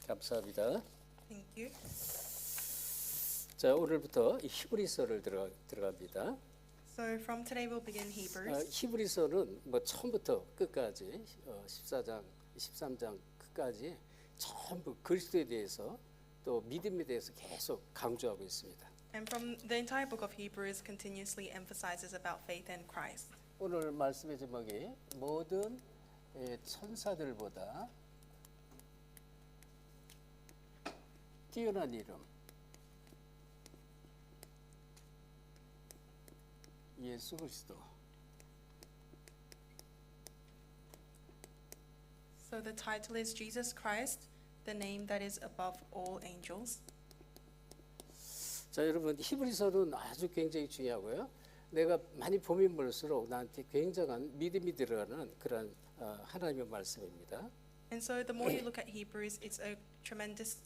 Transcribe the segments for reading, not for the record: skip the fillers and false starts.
감사합니다. Thank you. 자, 오늘부터 히브리서를 들어갑니다. So from today we'll begin Hebrews. 히브리서는 뭐 처음부터 끝까지 14장, 13장 끝까지 전부 그리스도에 대해서 또 믿음에 대해서 계속 강조하고 있습니다. And from the entire book of Hebrews continuously emphasizes about faith in Christ. 오늘 말씀의 제목이 모든 천사들보다 뛰어난 이름 예수 그리스도. So the title is Jesus Christ, the name that is above all angels. 자, 여러분 히브리서는 아주 굉장히 중요하고요. 내가 많이 보면 볼수록 나한테 굉장한 믿음이 들어가는 그런 하나님의 말씀입니다. And so the more you look at Hebrews, it's a tremendous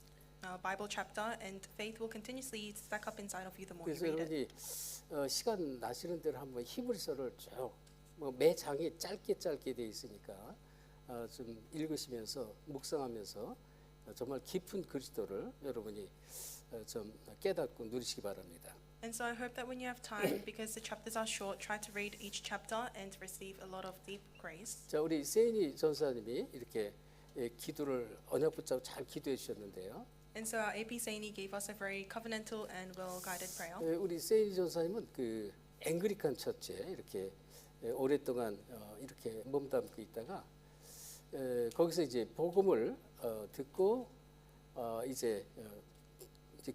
Bible chapter, and faith will continuously stack up inside of you the more you 그래서 read it. 여러분이 시간 나시는 대로 한번 히브리서를 쭉매 장이 짧게 돼 있으니까 좀 읽으시면서 묵상하면서 정말 깊은 그리스도를 여러분이 좀 깨닫고 누리시기 바랍니다. And so I hope that when you have time, because the chapters are short, try to read each chapter and receive a lot of deep grace. 자, 우리 세인이 전사님이 이렇게 기도를 언약 붙잡고 잘 기도해 주셨는데요. And so our AP Saini gave us a very covenantal and well-guided prayer. 우리 세인이 전사님은 그 앵그리칸 처치에 이렇게 오랫동안 이렇게 몸담고 있다가 거기서 이제 복음을 듣고 이제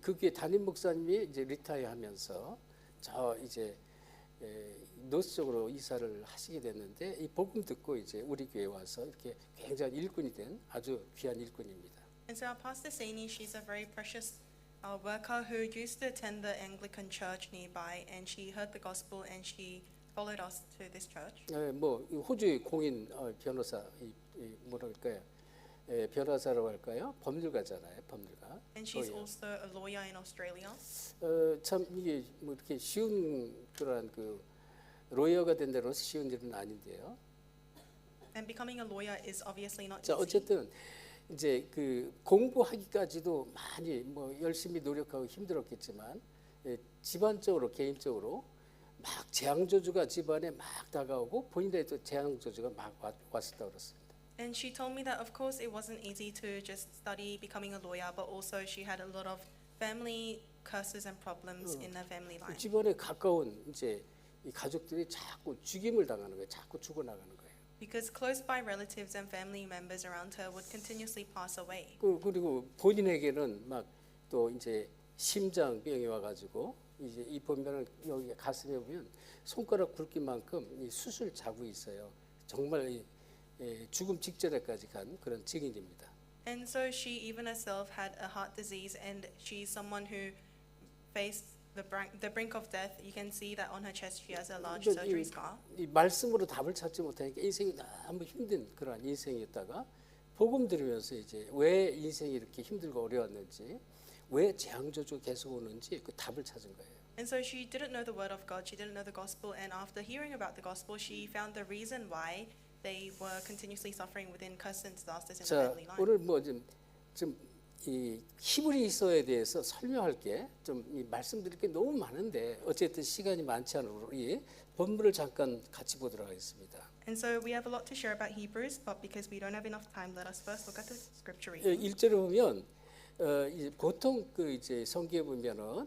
그 교회 담임 목사님이 이제 리타이어하면서 저 이제 노스 쪽으로 이사를 하시게 됐는데 이 복음 듣고 이제 우리 교회에 와서 이렇게 굉장히 일꾼이 된 아주 귀한 일꾼입니다. And so our pastor Saini, she's a very precious worker who used to attend the Anglican church nearby, and she heard the gospel and she followed us to this church. 뭐 호주의 공인 변호사 뭐라 할까요? 변호사라고 할까요? 법률가잖아요, 법률가. And she's also a lawyer in Australia. 참 이게 뭐 이렇게 쉬운 그런 그 로이어가 된다는 쉬운 일은 아닌데요. And becoming a lawyer is obviously not 자, easy. 어쨌든 이제 그 공부하기까지도 많이 뭐 열심히 노력하고 힘들었겠지만 집안적으로 개인적으로 막 재앙저주가 집안에 막 다가오고 본인에도 재앙저주가 막 왔었다고 그랬습니다. And she told me that of course it wasn't easy to just study becoming a lawyer, but also she had a lot of family curses and problems in her family line. 집안에 가까운 이제 이 가족들이 자꾸 죽임을 당하는 거예요. 자꾸 죽어나가는 거예요. Because close by relatives and family members around her would continuously pass away. 그리고 본인에게는 막 또 이제 심장병이 와가지고 이제 이 보면은 여기 가슴에 보면 손가락 굵기만큼 이 수술 자국이 있어요. 정말 이 죽음 직전에까지 간 그런 증인입니다. And so she even herself had a heart disease, and she's someone who faced the brink of death. You can see that on her chest she has a large surgery scar. 이 말씀으로 답을 찾지 못하니까 인생이 너무 힘든 그런 인생이었다가 복음 들으면서 이제 왜 인생이 이렇게 힘들고 어려웠는지, 왜 재앙저주 계속 오는지 그 답을 찾은 거예요. And so she didn't know the word of God, she didn't know the gospel, and after hearing about the gospel, she found the reason why they were continuously suffering within curses and disasters in the 자, family line. 오늘 뭐 좀 이 히브리서에 대해서 설명할 게 좀 말씀드릴 게 너무 많은데 어쨌든 시간이 많지 않으므로 이 본문을 잠깐 같이 보도록 하겠습니다. And so we have a lot to share about Hebrews, but because we don't have enough time, let us first look at the scripture reading. 1절에 보면 이제 보통 그 이제 성경에 보면은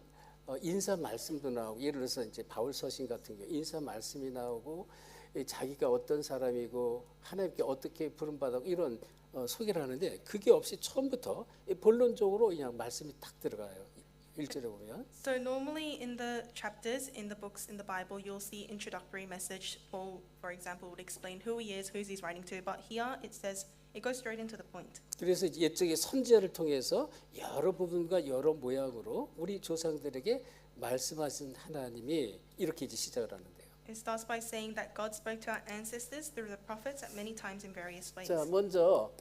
인사 말씀도 나오고 예를 들어서 이제 바울 서신 같은 경우 인사 말씀이 나오고 자기가 어떤 사람이고 하나님께 어떻게 부름받았고 이런 소개를 하는데 그게 없이 처음부터 본론적으로 그냥 말씀이 딱 들어가요. 1절에 보면. So normally in the chapters in the books in the Bible, you'll see introductory message. Paul, for example, would explain who he is, who he's writing to. But here it says it goes straight into the point. 그래서 옛적의 선지자를 통해서 여러 부분과 여러 모양으로 우리 조상들에게 말씀하신 하나님이 이렇게 이제 시작을 하는데요. It starts by saying that God spoke to our ancestors through the prophets at many times in various ways. 자, 먼저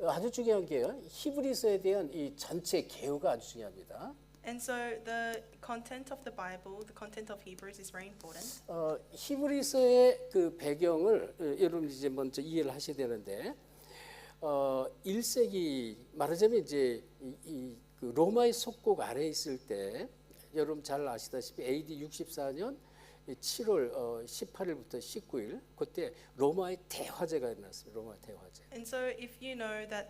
아주 중요한 게요. 히브리서에 대한 이 전체 개요가 아주 중요합니다. And so the content of the Bible, the content of Hebrews is very important. 히브리서의 그 배경을 여러분 이제 먼저 이해를 하셔야 되는데 1세기 말하자면 이제 그 로마의 속국 아래에 있을 때 여러분 잘 아시다시피 AD 64년 7월 18일부터 19일 그때 로마의 대화재가 일어났습니다. 로마 대화재. And so if you know that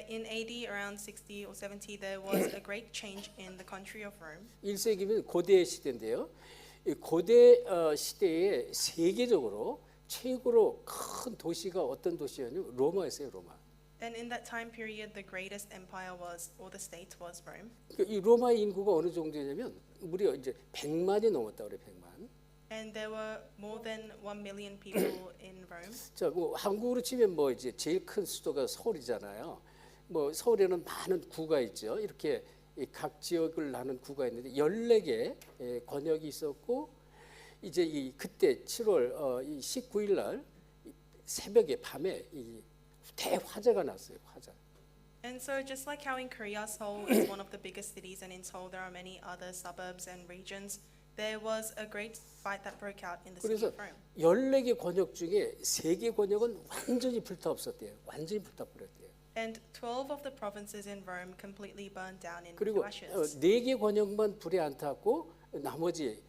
in AD around 60 or 70 there was a great change in the country of Rome. 1세기면 고대 시대인데요. 이 고대 시대에 세계적으로 최고로 큰 도시가 어떤 도시였냐면 로마였어요. 로마. And in that time period the greatest empire was or the state was Rome. 이 로마의 인구가 어느 정도냐면 무려 이제 100만이 넘었다 그래. 100만. And there were more than 1 million people in Rome. 자, 뭐 한국으로 치면 뭐 이제 제일 큰 수도가 서울이잖아요. 뭐 서울에는 많은 구가 있죠. 이렇게 각 지역을 나눈 구가 있는데 14개 권역이 있었고 이제 그때 7월 19일 날 새벽에 밤에 이 대화재가 났어요. 화재. And so just like how in Korea Seoul is one of the biggest cities and in Seoul there are many other suburbs and regions, there was a great fight that broke out in the city 그래서 of Rome. 14개 권역 중에 3개 권역은 완전히 불타없었대요. 완전히 불타버렸대요. And 12 of the provinces in Rome completely burned down into 그리고 ashes. 4개 권역만 불에 안 탔고 나머지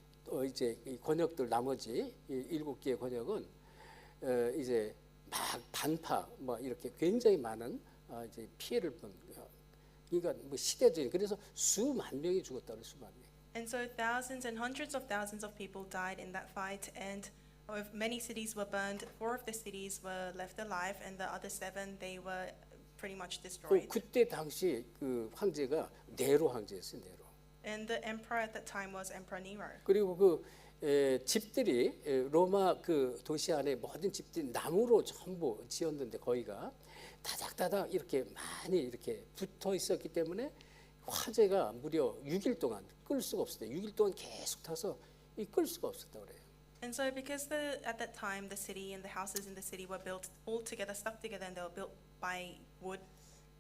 이제 이 권역들 나머지 7개의 권역은 이제 막 반파 뭐 이렇게 굉장히 많은 이제 피해를 본 그러니까 뭐 시대적인 그래서 수만 명이 죽었다 그래 수만 명. And so thousands and hundreds of thousands of people died in that fight, and many cities were burned. 4 of the cities were left alive, and the other 7 they were pretty much destroyed. 그때 당시 그 황제가 네로 황제였어요. 네로. And the emperor at that time was Emperor Nero. 그리고 그 집들이 로마 그 도시 안에 모든 집들이 나무로 전부 지었는데 거기가 다닥다닥 이렇게 많이 이렇게 붙어 있었기 때문에 화재가 무려 6일 동안 끌 수가 없었대요. 6일 동안 계속 타서 끌 수가 없었다 그래요. And so because at that time the city and the houses in the city were built all together, stuck together, and they were built by wood,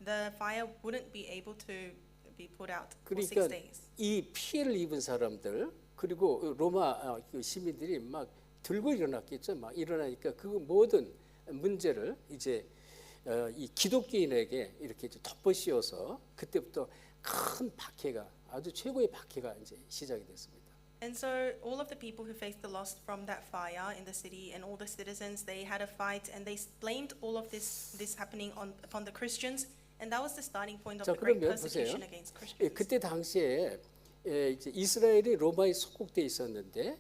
the fire wouldn't be able to be put out for 6 그러니까 days. 이 피해를 입은 사람들 그리고 로마 시민들이 막 들고 일어났겠죠. 막 일어나니까 그 모든 문제를 이제 이 기독교인에게 이렇게 덮어씌워서 그때부터 큰 박해가 아주 최고의 박해가 이제 시작이 됐습니다. And so all of the people who faced the loss from that fire in the city and all the citizens, they had a fight and they blamed all of this happening upon the Christians, and that was the starting point of 자, the great 그러면 보세요. persecution against Christians. 그때 당시에 이제 이스라엘이 로마에 속국돼 있었는데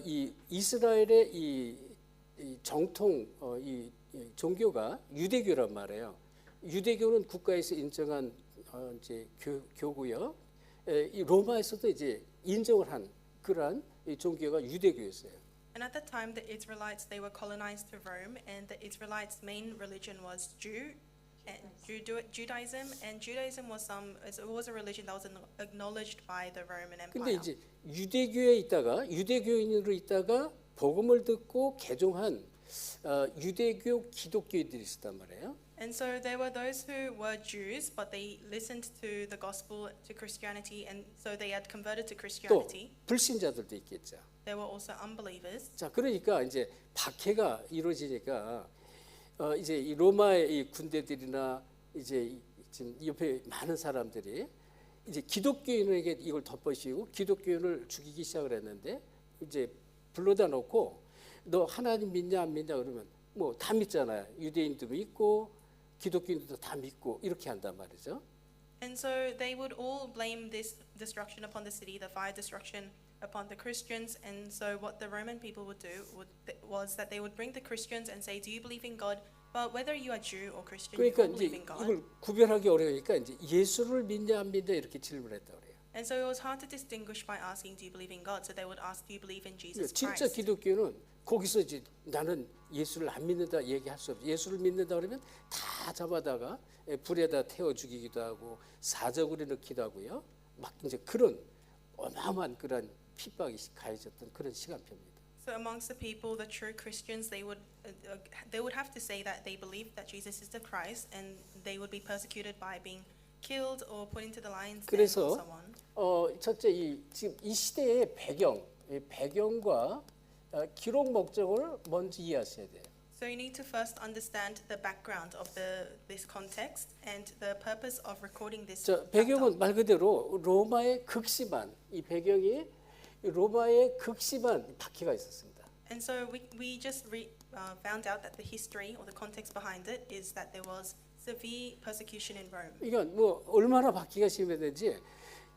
이 이스라엘의 이 정통 이 종교가 유대교란 말이에요. 유대교는 국가에서 인정한 이제 교고요. 이 로마에서도 이제 인정을 한 그러한 이 종교가 유대교였어요. And at that time, the Israelites, they were colonized to Rome, and the Israelites' main religion was Judaism, and Judaism was a religion that was acknowledged by the Roman 근데 Empire. 이제 유대교인으로 있다가 복음을 듣고 개종한 유대교 기독교인들이 있었단 말이에요. And so there were those who were Jews, but they listened to the gospel, to Christianity, and so they had converted to 또 Christianity. 불신자들도 있겠죠. There were also unbelievers. 자, 그러니까 이제 박해가 이루어지니까 이제 이 로마의 이 군대들이나 이제 지금 옆에 많은 사람들이 이제 기독교인에게 이걸 덮어씌우고 기독교인을 죽이기 시작을 했는데 이제 불러다 놓고 너 하나님 믿냐 안 믿냐 그러면 뭐 다 믿잖아요. 유대인도 믿고 기독교인들도 다 믿고 이렇게 한단 말이죠. And so they would all blame this destruction upon the city, the fire destruction upon the Christians. And so what the Roman people would do was that they would bring the Christians and say, do you believe in God? But whether you are Jew or Christian, you 그러니까 all 이제 believe in God. 이걸 구별하기 어려우니까 이제 예수를 믿냐 안 믿냐 이렇게 질문했다 그래요. And so it was hard to distinguish by asking, do you believe in God? So they would ask, do you believe in Jesus 진짜 Christ? 기독교는 거기서 이제 나는 예수를 안 믿는다 얘기할 수 없어. 예수를 믿는다 그러면 다 잡아다가 불에다 태워 죽이기도 하고 사적으로 넣기도 하고요. 막 이제 그런 어마어마한 그런 핍박이 가해졌던 그런 시간표입니다. So amongst the people, the true Christians, they would have to say that they believe that Jesus is the Christ, and they would be persecuted by being killed or put into the lion's den and 그래서 so on. 첫째 지금 이 시대의 배경과 기록 목적을 먼저 이해하셔야 돼요. So you need to first understand the background of this context and the purpose of recording this. 자, 배경은 말 그대로 로마의 극심한 이 배경이 로마의 극심한 박해가 있었습니다. And so we just found out that the history or the context behind it is that there was severe persecution in Rome. 그러니까 뭐 얼마나 박해가 심했는지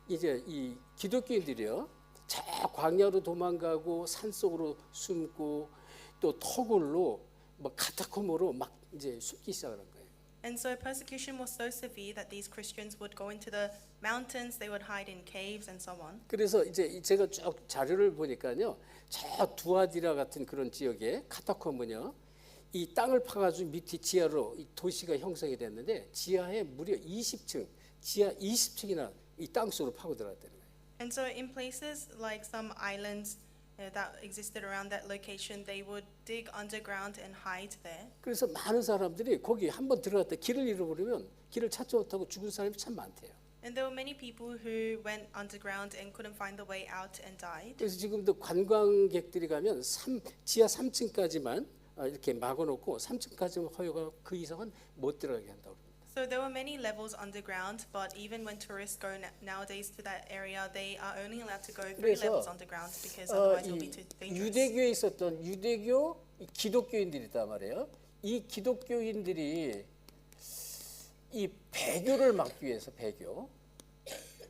이제 이 기독교인들이요, 저 광야로 도망가고 산 속으로 숨고 또 터굴로 뭐 카타콤으로 막 이제 숨기 시작하는 거예요. And so persecution was so severe that these Christians would go into the mountains, they would hide in caves and so on. 그래서 이제 제가 쭉 자료를 보니까요, 저 두아디라 같은 그런 지역에 카타콤은요, 이 땅을 파가지고 밑에 지하로 이 도시가 형성이 됐는데 지하에 무려 20층, 지하 20층이나 이 땅 속으로 파고 들어갔다는 거예요. And so in places like some islands that existed around that location, they would dig underground and hide there. 그래서 많은 사람들이 거기 한번 들어갔다 길을 잃어버리면 길을 찾지 못하고 죽은 사람이 참 많대요. And there were many people who went underground and couldn't find the way out and died. 그래서 지금도 관광객들이 가면 지하 3층까지만 이렇게 막아놓고 3층까지만 허용하고 그 이상은 못 들어가게 한다고 합니다. So there were many levels underground, but even when tourists go nowadays to that area, they are only allowed to go 3 그래서, levels underground because otherwise it will be too dangerous. 유대교에 있었던 유대교 기독교인들이 있단 말이에요. 이 기독교인들이 이 배교를 막기 위해서 배교.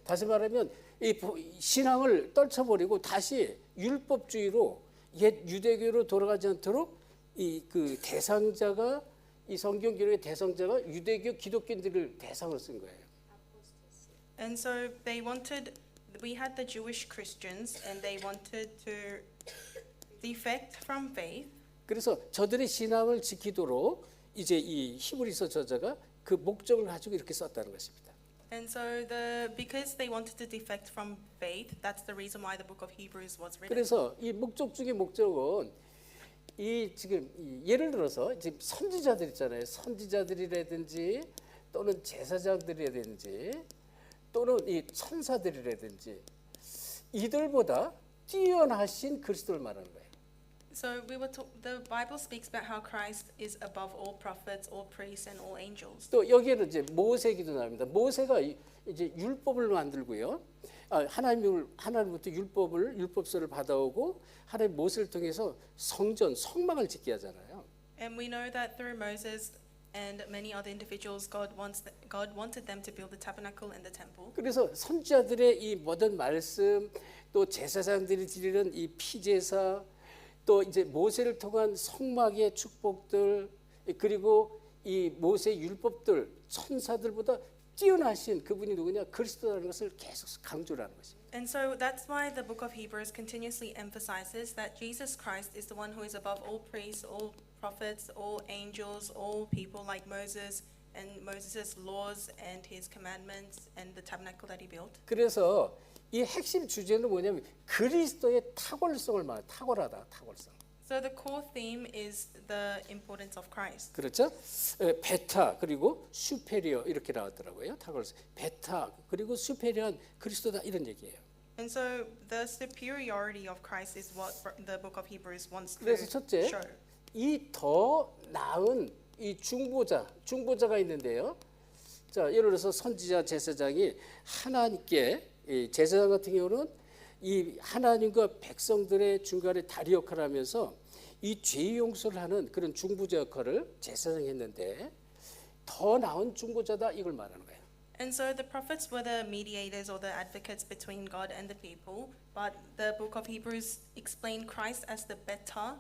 다시 말하면 이 신앙을 떨쳐버리고 다시 율법주의로 옛 유대교로 돌아가지 않도록 이 그 대상자가 이 성경 기록의 대상자가 유대교 기독교인들을 대상으로 쓴 거예요. And so we had the Jewish Christians and they wanted to defect from faith. 그래서 저들의 신앙을 지키도록 이제 이 히브리서 저자가 그 목적을 가지고 이렇게 썼다는 것입니다. And so because they wanted to defect from faith, that's the reason why the book of Hebrews was written. 그래서 이 목적 중에 목적은 이 지금 예를 들어서 지금 선지자들 있잖아요. 선지자들이라든지 또는 제사장들이라든지 또는 이 천사들이라든지 이들보다 뛰어나신 그리스도를 말하는 거예요. So the Bible speaks about how Christ is above all prophets, all priests, and all angels. 또 여기에는 이제 모세기도 나옵니다. 모세가 이제 율법을 만들고요. 하나님부터 율법서를 받아오고 하나님 모세를 통해서 성전, 성막을 짓게 하잖아요. And we know that through Moses and many other individuals, God wanted them to build the tabernacle and the temple. 그래서 선지자들의 이 모든 말씀, 또 제사장들이 드리는 이 피제사, 또 이제 모세를 통한 성막의 축복들, 그리고 이 모세 율법들, 천사들보다 뛰어나신 그분이 누구냐? 그리스도라는 것을 계속 강조를 하는 것입니다. And so that's why the book of Hebrews continuously emphasizes that Jesus Christ is the one who is above all priests, all prophets, all angels, all people like Moses and Moses' laws and his commandments and the tabernacle that he built. 그래서 이 핵심 주제는 뭐냐면 그리스도의 탁월성을 말해요. 탁월성. So the core theme is the importance of Christ. 그렇죠? 베타 그리고 슈페리어 이렇게 나왔더라고요. 탁월성. 베타 그리고 슈페리어한 그리스도다 이런 얘기예요. And so the superiority of Christ is what the book of Hebrews wants to 그래서 첫째, show. 이 더 나은 이 중보자가 있는데요. 자, 예를 들어서 선지자 제사장이 하나님께 이 제사장 같은 경우는 이 하나님과 백성들의 중간에 다리 역할을 하면서 이 죄 용서를 하는 그런 중보자 역할을 제사장이 했는데 더 나은 중보자다 이걸 말하는 거예요. And so the prophets were the mediators or the advocates between God and the people, but the book of Hebrews explained Christ as the better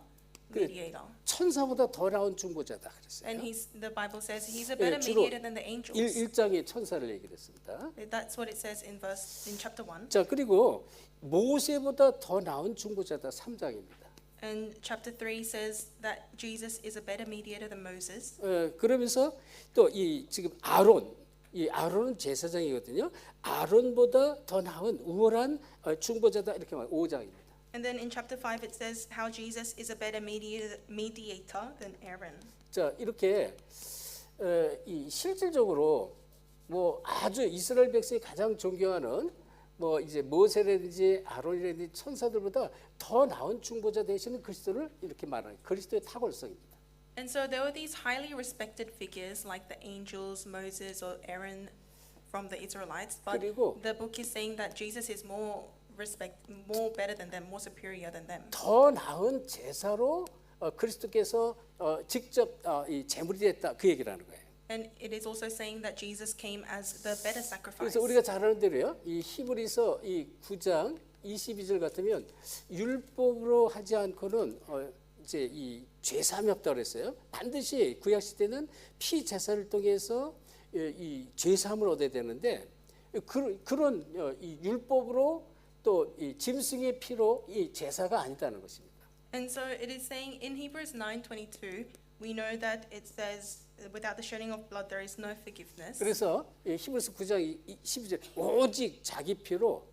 mediator. 천사보다 더 나은 중보자다 그랬어요. And the Bible says he's a better 주로 mediator than the angels. 1장의 천사를 얘기를 했습니다. That's what it says in chapter 1. 자, 그리고 모세보다 더 나은 중보자다 3장입니다. And chapter 3 says that Jesus is a better mediator than Moses. 그러면서 또 이 지금 아론은 제사장이거든요. 아론보다 더 나은 우월한 중보자다 이렇게 말 5장입니다. And then in chapter 5 it says how Jesus is a better mediator than Aaron. 자, 이렇게 이 실질적으로 뭐 아주 이스라엘 백성이 가장 존경하는 뭐 이제 모세라든지 아론이라든지 천사들보다 더 나은 중보자 되시는 그리스도를 이렇게 말하는 그리스도의 탁월성입니다. And so there were these highly respected figures like the angels, Moses or Aaron from the Israelites, but 그리고 the book is saying that Jesus is more better than them, more superior than them. 더 나은 제사로 그리스도께서 직접 이 제물이 됐다 그 얘기를 하는 거예요. And it is also saying that Jesus came as the better sacrifice. 그래서 우리가 잘 아는 대로요. 이 히브리서 이 9장 22절 같으면 율법으로 하지 않고는 이제 이 죄사함이 없다고 그랬어요. 반드시 구약 시대는 피 제사를 통해서 이 죄사함을 얻어야 되는데 그런 이 율법으로 또 이 짐승의 피로 이 제사가 아니다는 것입니다. And so it is saying in Hebrews 9:22, we know that it says, without the shedding of blood there is no forgiveness. 그래서 히브리서 9장 12절 오직 자기 피로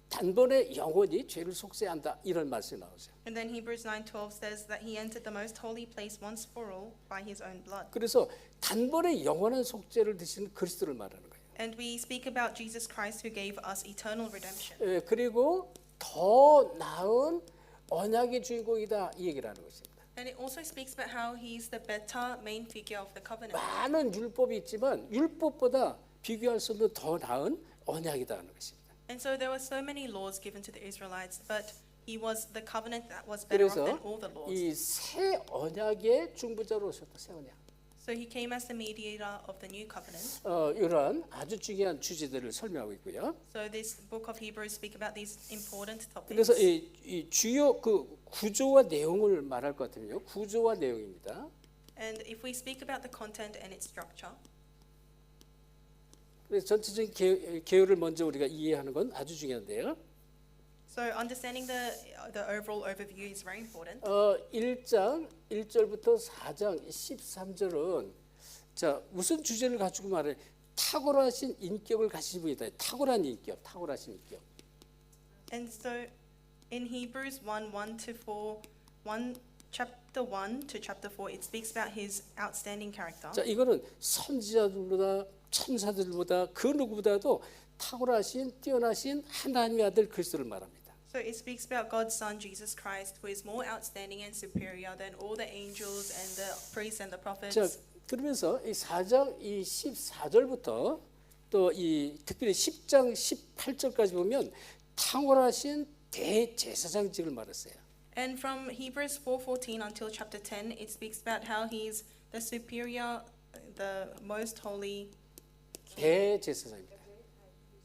단번에 영원히 죄를 속죄한다 이런 말씀이 나오죠. And then Hebrews 9:12 says that he entered the most holy place once for all by his own blood. 그래서 단번에 영원한 속죄를 드시는 그리스도를 말하는 거예요. And we speak about Jesus Christ who gave us eternal redemption. 그리고 더 나은 언약의 주인공이다 이 얘기를 하는 것입니다. And it also speaks about how he's the better main figure of the covenant. 많은 율법이 있지만 율법보다 비교할 수 없는 더 나은 언약이다 하는 것입니다. And so there were so many laws given to the Israelites, but he was the covenant that was better off than 그래서 all the laws. 이 새 언약의 중보자로 오셨다 새 언약. So he came as the mediator of the new covenant. 이런 아주 중요한 주제들을 설명하고 있고요. So this book of Hebrews speak about these important topics. 그래서 이 주요 그 구조와 내용을 말할 것 같으면요. 구조와 내용입니다. And if we speak about the content and its structure, 그래서 전체적인 개요를 먼저 우리가 이해하는 건 아주 중요한데요. so understanding the overall overview is very important. 1장 1절부터 4장 13절은 자 무슨 주제를 가지고 말해? 탁월하신 인격을 가진 분이다. 탁월한 인격, 탁월하신 인격. And so in Hebrews 1:1 to 4, chapter 1 to chapter 4, it speaks about his outstanding character. 자 이거는 선지자들보다 천사들보다 그 누구보다도 탁월하신 뛰어나신 하나님의 아들 그리스도를 말합니다. So it speaks about God's Son Jesus Christ, who is more outstanding and superior than all the angels and the priests and the prophets. 자 그러면서 이 4장 이 14절부터 또 이 특별히 10장 18절까지 보면 탁월하신 대제사장직을 말했어요. And from Hebrews 4:14 until chapter 10, it speaks about how he's the superior, the most holy, 대제사장입니다.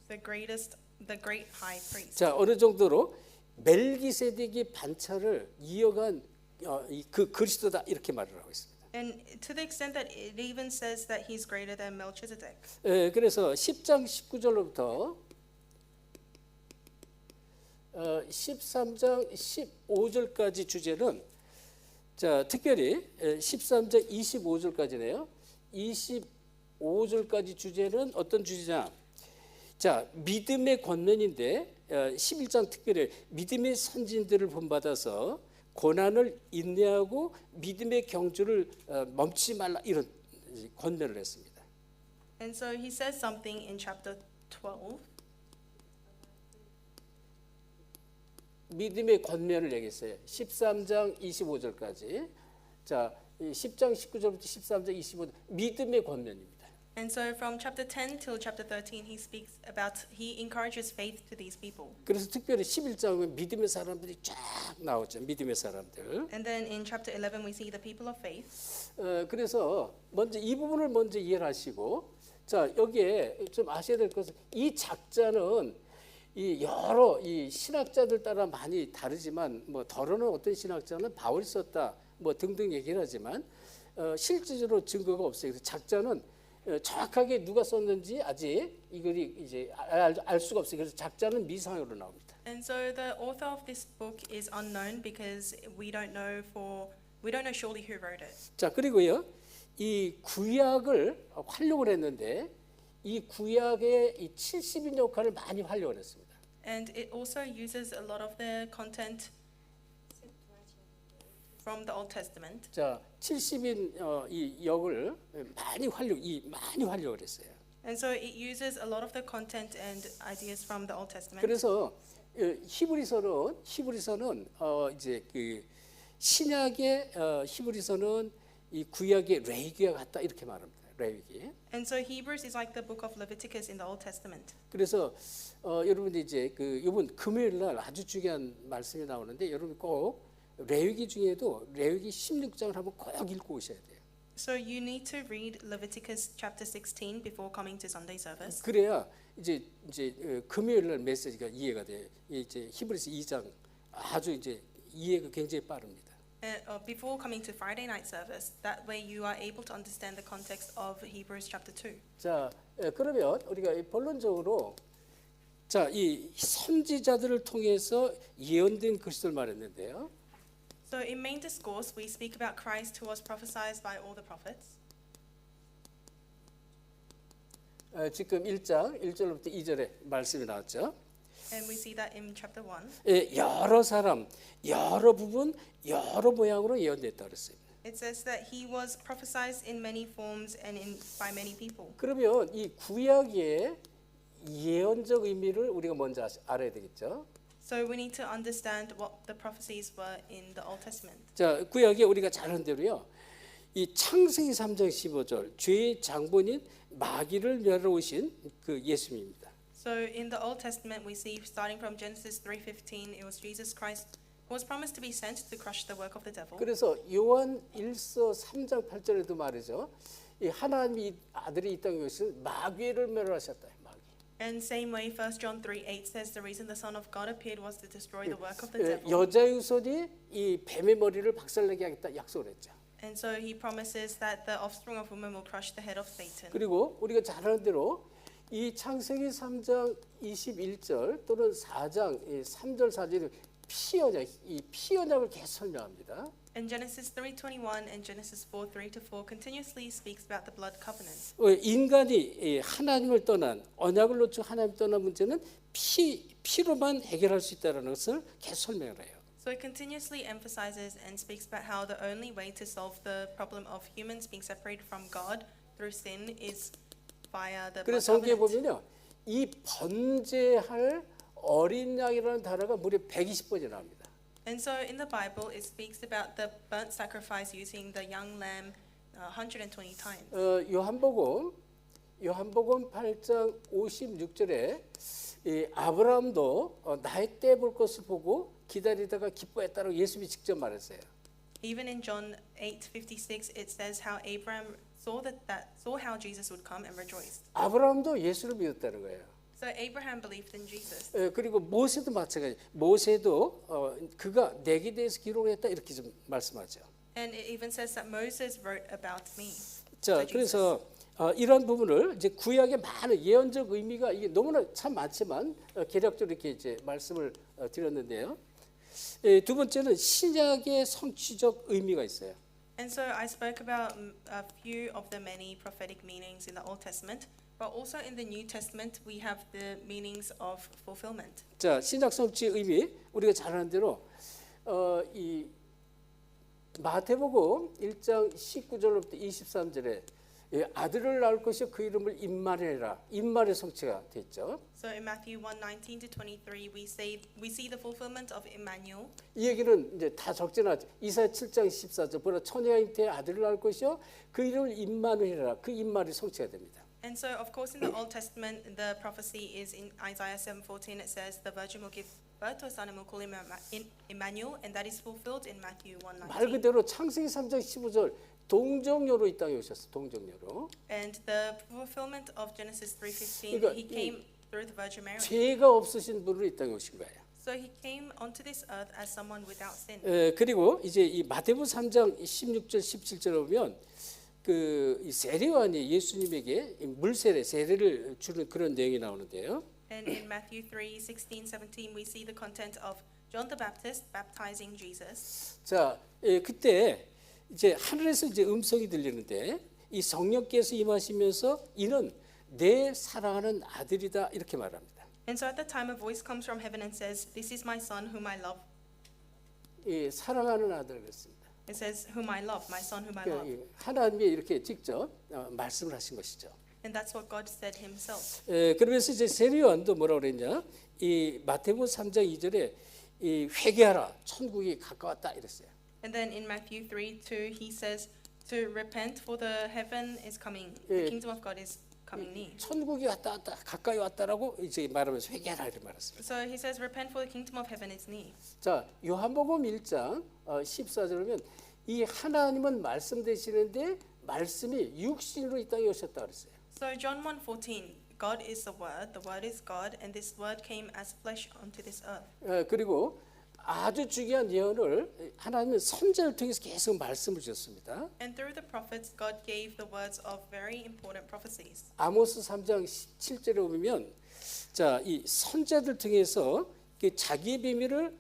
the great high priest. 자 어느 정도로 멜기세덱의 반차를 이어간 그 그리스도다 이렇게 말을 하고 있습니다. And to the extent that it even says that he's greater than Melchizedek. 그래서 10장 19절로부터 13장 15절까지 주제는 자 특별히 13장 25절까지네요. 25절까지 주제는 어떤 주제냐? 자 믿음의 권면인데 11장 특별히 믿음의 선진들을 본받아서 고난을 인내하고 믿음의 경주를 멈추지 말라 이런 권면을 했습니다. And so he says something in chapter 12. 믿음의 권면을 얘기했어요. 13장 25절까지. 자 10장 19절부터 13장 25절 믿음의 권면입니다. And so from chapter 10 till chapter 13, he encourages faith to these people. 그래서 특별히 11장은 믿음의 사람들이 쫙 나오죠. 믿음의 사람들. And then in chapter 11, we see the people of faith. 그래서 먼저 이 부분을 먼저 이해를 하시고, 자 여기에 좀 아셔야 될 것은 이 작자는 이 여러 이 신학자들 따라 많이 다르지만 뭐 더러는 어떤 신학자는 바울이 썼다 뭐 등등 얘기를 하지만 실질적으로 증거가 없어요. 그래서 작자는 정확하게 누가 썼는지 아직 이걸 이제 알 수가 없어요. 그래서 작자는 미상으로 나옵니다. And so the author of this book is unknown because we don't know surely who wrote it. 자 그리고요 이 구약을 활용을 했는데 이 구약의 이 70인 역할을 많이 활용을 했습니다. And it also uses a lot of the content from the Old Testament. 자 70인 이 역을 많이 활용을 했어요. And so it uses a lot of the content and ideas from the Old Testament. 그래서 히브리서는 이제 그 신약의 히브리서는 이 구약의 레위기와 같다 이렇게 말합니다. 레위기. And so Hebrews is like the book of Leviticus in the Old Testament. 그래서 여러분들 이제 그 이번 금요일 날 아주 중요한 말씀이 나오는데 여러분 꼭 레위기 중에도 레위기 16장을 한번 꼭 읽고 오셔야 돼요. So you need to read Leviticus chapter 16 before coming to Sunday service. 그래야 이제 금요일 날 메시지가 이해가 돼요. 이제 히브리서 2장 아주 이제 이해가 굉장히 빠릅니다. Before coming to Friday night service, that way you are able to understand the context of Hebrews chapter 2. 자, 그러면 우리가 본론적으로 자, 이 선지자들을 통해서 예언된 그리스도를 말했는데요. So in main discourse, we speak about Christ who was prophesied by all the prophets. 지금 1장 1절부터 2절에 말씀이 나왔죠. And we see that in chapter 1. 여러 사람, 여러 부분, 여러 모양으로 예언됐다 그랬어요. It says that he was prophesied in many forms and by many people. 그러면 이 구약의 예언적 의미를 우리가 먼저 알아야 되겠죠. So we need to understand what the prophecies were in the Old Testament. 자, 구약에 우리가 잘 아는 대로요. 이 창세기 3장 15절 죄의 장본인 마귀를 멸하러 오신 그 예수님입니다. So in the Old Testament we see starting from Genesis 3:15 it was Jesus Christ who was promised to be sent to crush the work of the devil. 그래서 요한 1서 3장 8절에도 말이죠. 이 하나님이 아들이 이 땅에 오셔서 마귀를 멸하셨다. 마귀. And same way 1 John 3:8 says the reason the Son of God appeared was to destroy the work of the devil. 여자의 후손이 이 뱀의 머리를 박살내게 하겠다 약속을 했죠. And so he promises that the offspring of woman will crush the head of Satan. 그리고 우리가 잘 아는 대로 이 창세기 3장 21절 또는 4장 3절 4절에 피언약, 이 피언약을 계속 설명합니다. And Genesis 3:21 and Genesis 4:3-4 continuously speaks about the blood covenant. 인간이 하나님을 떠난 언약을 놓쳐 하나님 떠난 문제는 피로만 해결할 수 있다는 것을 계속 설명을 해요. So it continuously emphasizes and speaks about how the only way to solve the problem of humans being separated from God through sin is via the blood 그래서 성경에 covenant. 보면요, 이 번제할 어린 양이라는 단어가 무려 120번이 나옵니다. And so in the Bible it speaks about the burnt sacrifice using the young lamb 120 times. 요한복음 8장 56절에 이 아브라함도 나의 때 볼 것을 보고 기다리다가 기뻐했다고 예수님이 직접 말했어요. Even in John 8:56 it says how Abraham saw how Jesus would come and rejoiced. 아브라함도 예수를 믿었다는 거예요. So Abraham believed in Jesus. 그리고 모세도 마찬가지. 모세도 그가 내게 대해서 기록했다 이렇게 좀 말씀하죠. And it even says that Moses wrote about me. 자, 그래서 이런 부분을 이제 구약의 많은 예언적 의미가 이게 너무나 참 많지만 개략적으로 이렇게 이제 말씀을 드렸는데요. 두 번째는 신약의 성취적 의미가 있어요. And so I spoke about a few of the many prophetic meanings in the Old Testament, but also in the New Testament we have the meanings of fulfillment. 자, 신약 성취 의미 우리가 잘 아는 대로 이 마태복음 1장 19절부터 23절에 아들을 낳을 것이요 그 이름을 임마누엘이라 임마누엘 성취가 됐죠. So in Matthew 1:19-23 we see the fulfillment of Emmanuel. 이 얘기는 이제 다 적잖아요. 이사야 7장 14절 보라 처녀가 잉태에 아들을 낳을 것이요 그 이름을 임마누엘이라 그 임마누엘 성취가 됩니다. And so of course in the Old Testament the prophecy is in Isaiah 7:14 it says the virgin will give birth to a son and will call him Emmanuel and that is fulfilled in Matthew 말 1:19. 그대로 창세기 3장 15절 동정녀로 이 땅에 오셨어. 동정녀로. And the fulfillment of Genesis 3:15 그러니까 he came through the Virgin Mary. 죄가 없으신 분으로 이 땅에 오신 거예요. So he came onto this earth as someone without sin. 그리고 이제 이 마태복음 3장 16절 17절에 보면 그 세례요한이 예수님에게 세례를 주는 그런 내용이 나오는데요. And in Matthew 3:16, 17 we see the content of John the Baptist baptizing Jesus. 자, 그때 이제 하늘에서 이제 음성이 들리는데 이 성령께서 임하시면서 이는 내 사랑하는 아들이다 이렇게 말합니다. And so at the time a voice comes from heaven and says, "This is my son whom I love." 사랑하는 아들 그랬습니다. It says, "Whom I love, my son whom I love." 하나님이 이렇게 직접 말씀을 하신 것이죠. And that's what God said himself. 그러면서 이제 세례요한도 뭐라고 그랬냐? 이 마태복음 3장 2절에 이 회개하라 천국이 가까웠다 이랬어요. And then in Matthew 3:2 he says to repent, for the heaven is coming. 예. The kingdom of God is coming near. 천국이 왔다 가까이 왔다라고 이제 말하면서 회개하라 이렇게 말했습니다. So he says, repent, for the kingdom of heaven is near. 자, 요한복음 1장 14절에 보면 이 하나님은 말씀 되시는데 말씀이 육신으로 이 땅에 오셨다 그랬어요. So John 1:14, God is the word is God, and this word came as flesh onto this earth. 그리고 아주 중요한 예언을 하나님은 선지자를 통해서 계속 말씀을 주셨습니다. And through the prophets, God gave the words of very important prophecies. 아모스 3장 7절에 보면 자, 이 선지자들 통해서 자기의 비밀을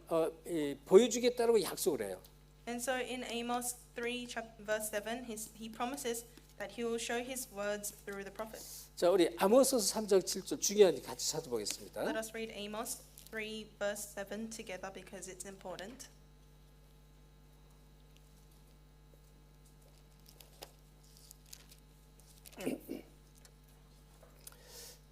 보여주겠다라고 약속을 해요. And so in Amos 3 verse 7, he promises that he will show his words through the prophets. 자, 우리 아모스서 3장 7절 중요한 같이 찾아보겠습니다. Let us read Amos 3 verse 7 together because it's important.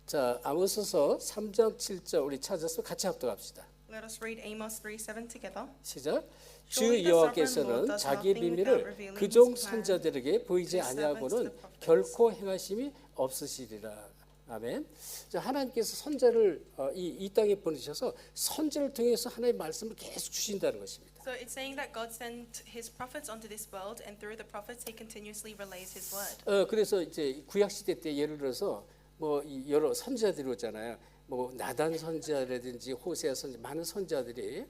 자, 아모스서 3장 7절 우리 찾아서 같이 합독합시다. Let us read Amos 3:7 together. 시작. 주 Surely the 여호와께서는 sovereign Lord does 자기의 nothing 비밀을 without revealing 그종 his plan 선자들에게 보이지 to his servants, 아니하고는 the prophets. 결코 행하심이 없으시리라. 아멘. 자, 하나님께서 선자를 이 땅에 보내셔서 선자를 통해서 하나님의 말씀을 계속 주신다는 것입니다. So it's saying that God sent his prophets onto this world, and through the prophets he continuously relays his word. 그래서 이제 구약 시대 때 예를 들어서 뭐 여러 선지자들이 오잖아요. 뭐 나단 선지자라든지 호세아 선지 많은 선지자들이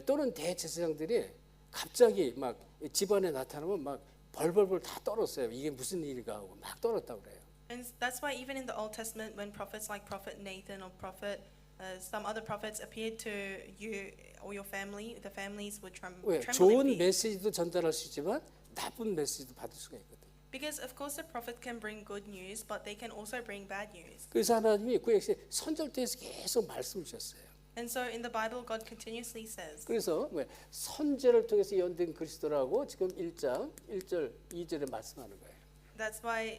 또는 대제사장들이 갑자기 막 집안에 나타나면 막 벌벌벌 다 떨었어요. 이게 무슨 일인가 하고 막 떨었다고 그래요. And that's why even in the Old Testament, when prophets like Prophet Nathan or some other prophets appeared to you or your family, the families would 왜? tremble in 좋은 fear. 메시지도 전달할 수 있지만 나쁜 메시지도 받을 수가 있거든요. Because of course the prophet can bring good news, but they can also bring bad news. 그래서 하나님이 구약 시대 선지자를 통해서 계속 말씀을 주셨어요. And so in the Bible, God continuously says. 그래서 선지자를 통해서 예언된 그리스도라고 지금 1장 1절 2절에 말씀하는 거예요. That's why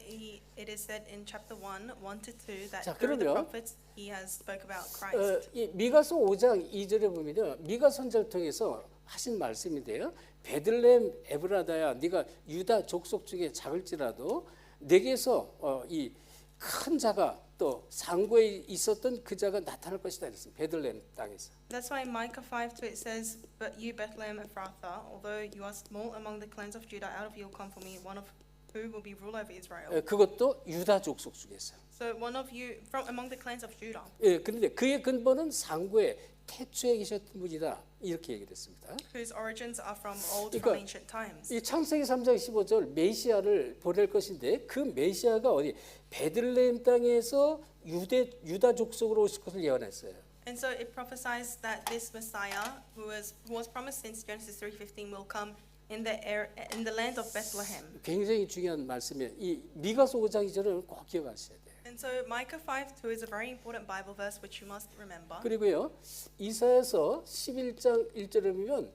it is said in chapter 1, 1 to 2, that 자, through the 그러면 prophets he has spoke about Christ. 이 미가서 5장 2절에 보면요. 미가 선지자를 통해서 하신 말씀인데요. 베들레헴 에브라다야 네가 유다 족속 중에 작을지라도 내게서 이 큰 자가 또 상고에 있었던 그 자가 나타날 것이다 그랬습니다. 베들레헴 땅에서. That's why in Micah 5:2 it says, "But you, Bethlehem Ephrathah, although you are small among the clans of Judah, out of you will come for me one of who will be ruler over Israel." 그것도 유다 족속 중에서. So one of you from among the clans of Judah. 그런데 그의 근본은 상고에 태초에 계셨던 분이다. 이렇게 얘기를 했습니다. Whose origins are from old, 그러니까 from ancient times. 이 창세기 3장 15절 메시아를 보낼 것인데 그 메시아가 어디 베들레헴 땅에서 유다 족속으로 오실 것을 예언했어요. And so it prophesies that this Messiah, who was promised since Genesis 3:15, will come in the land of Bethlehem. 굉장히 중요한 말씀이에요. 이 미가서 5장 2절을 꼭 기억하셔야 돼요. And so Micah 5:2 is a very important Bible verse which you must remember. 그리고요. 이사야서 11장 1절에 보면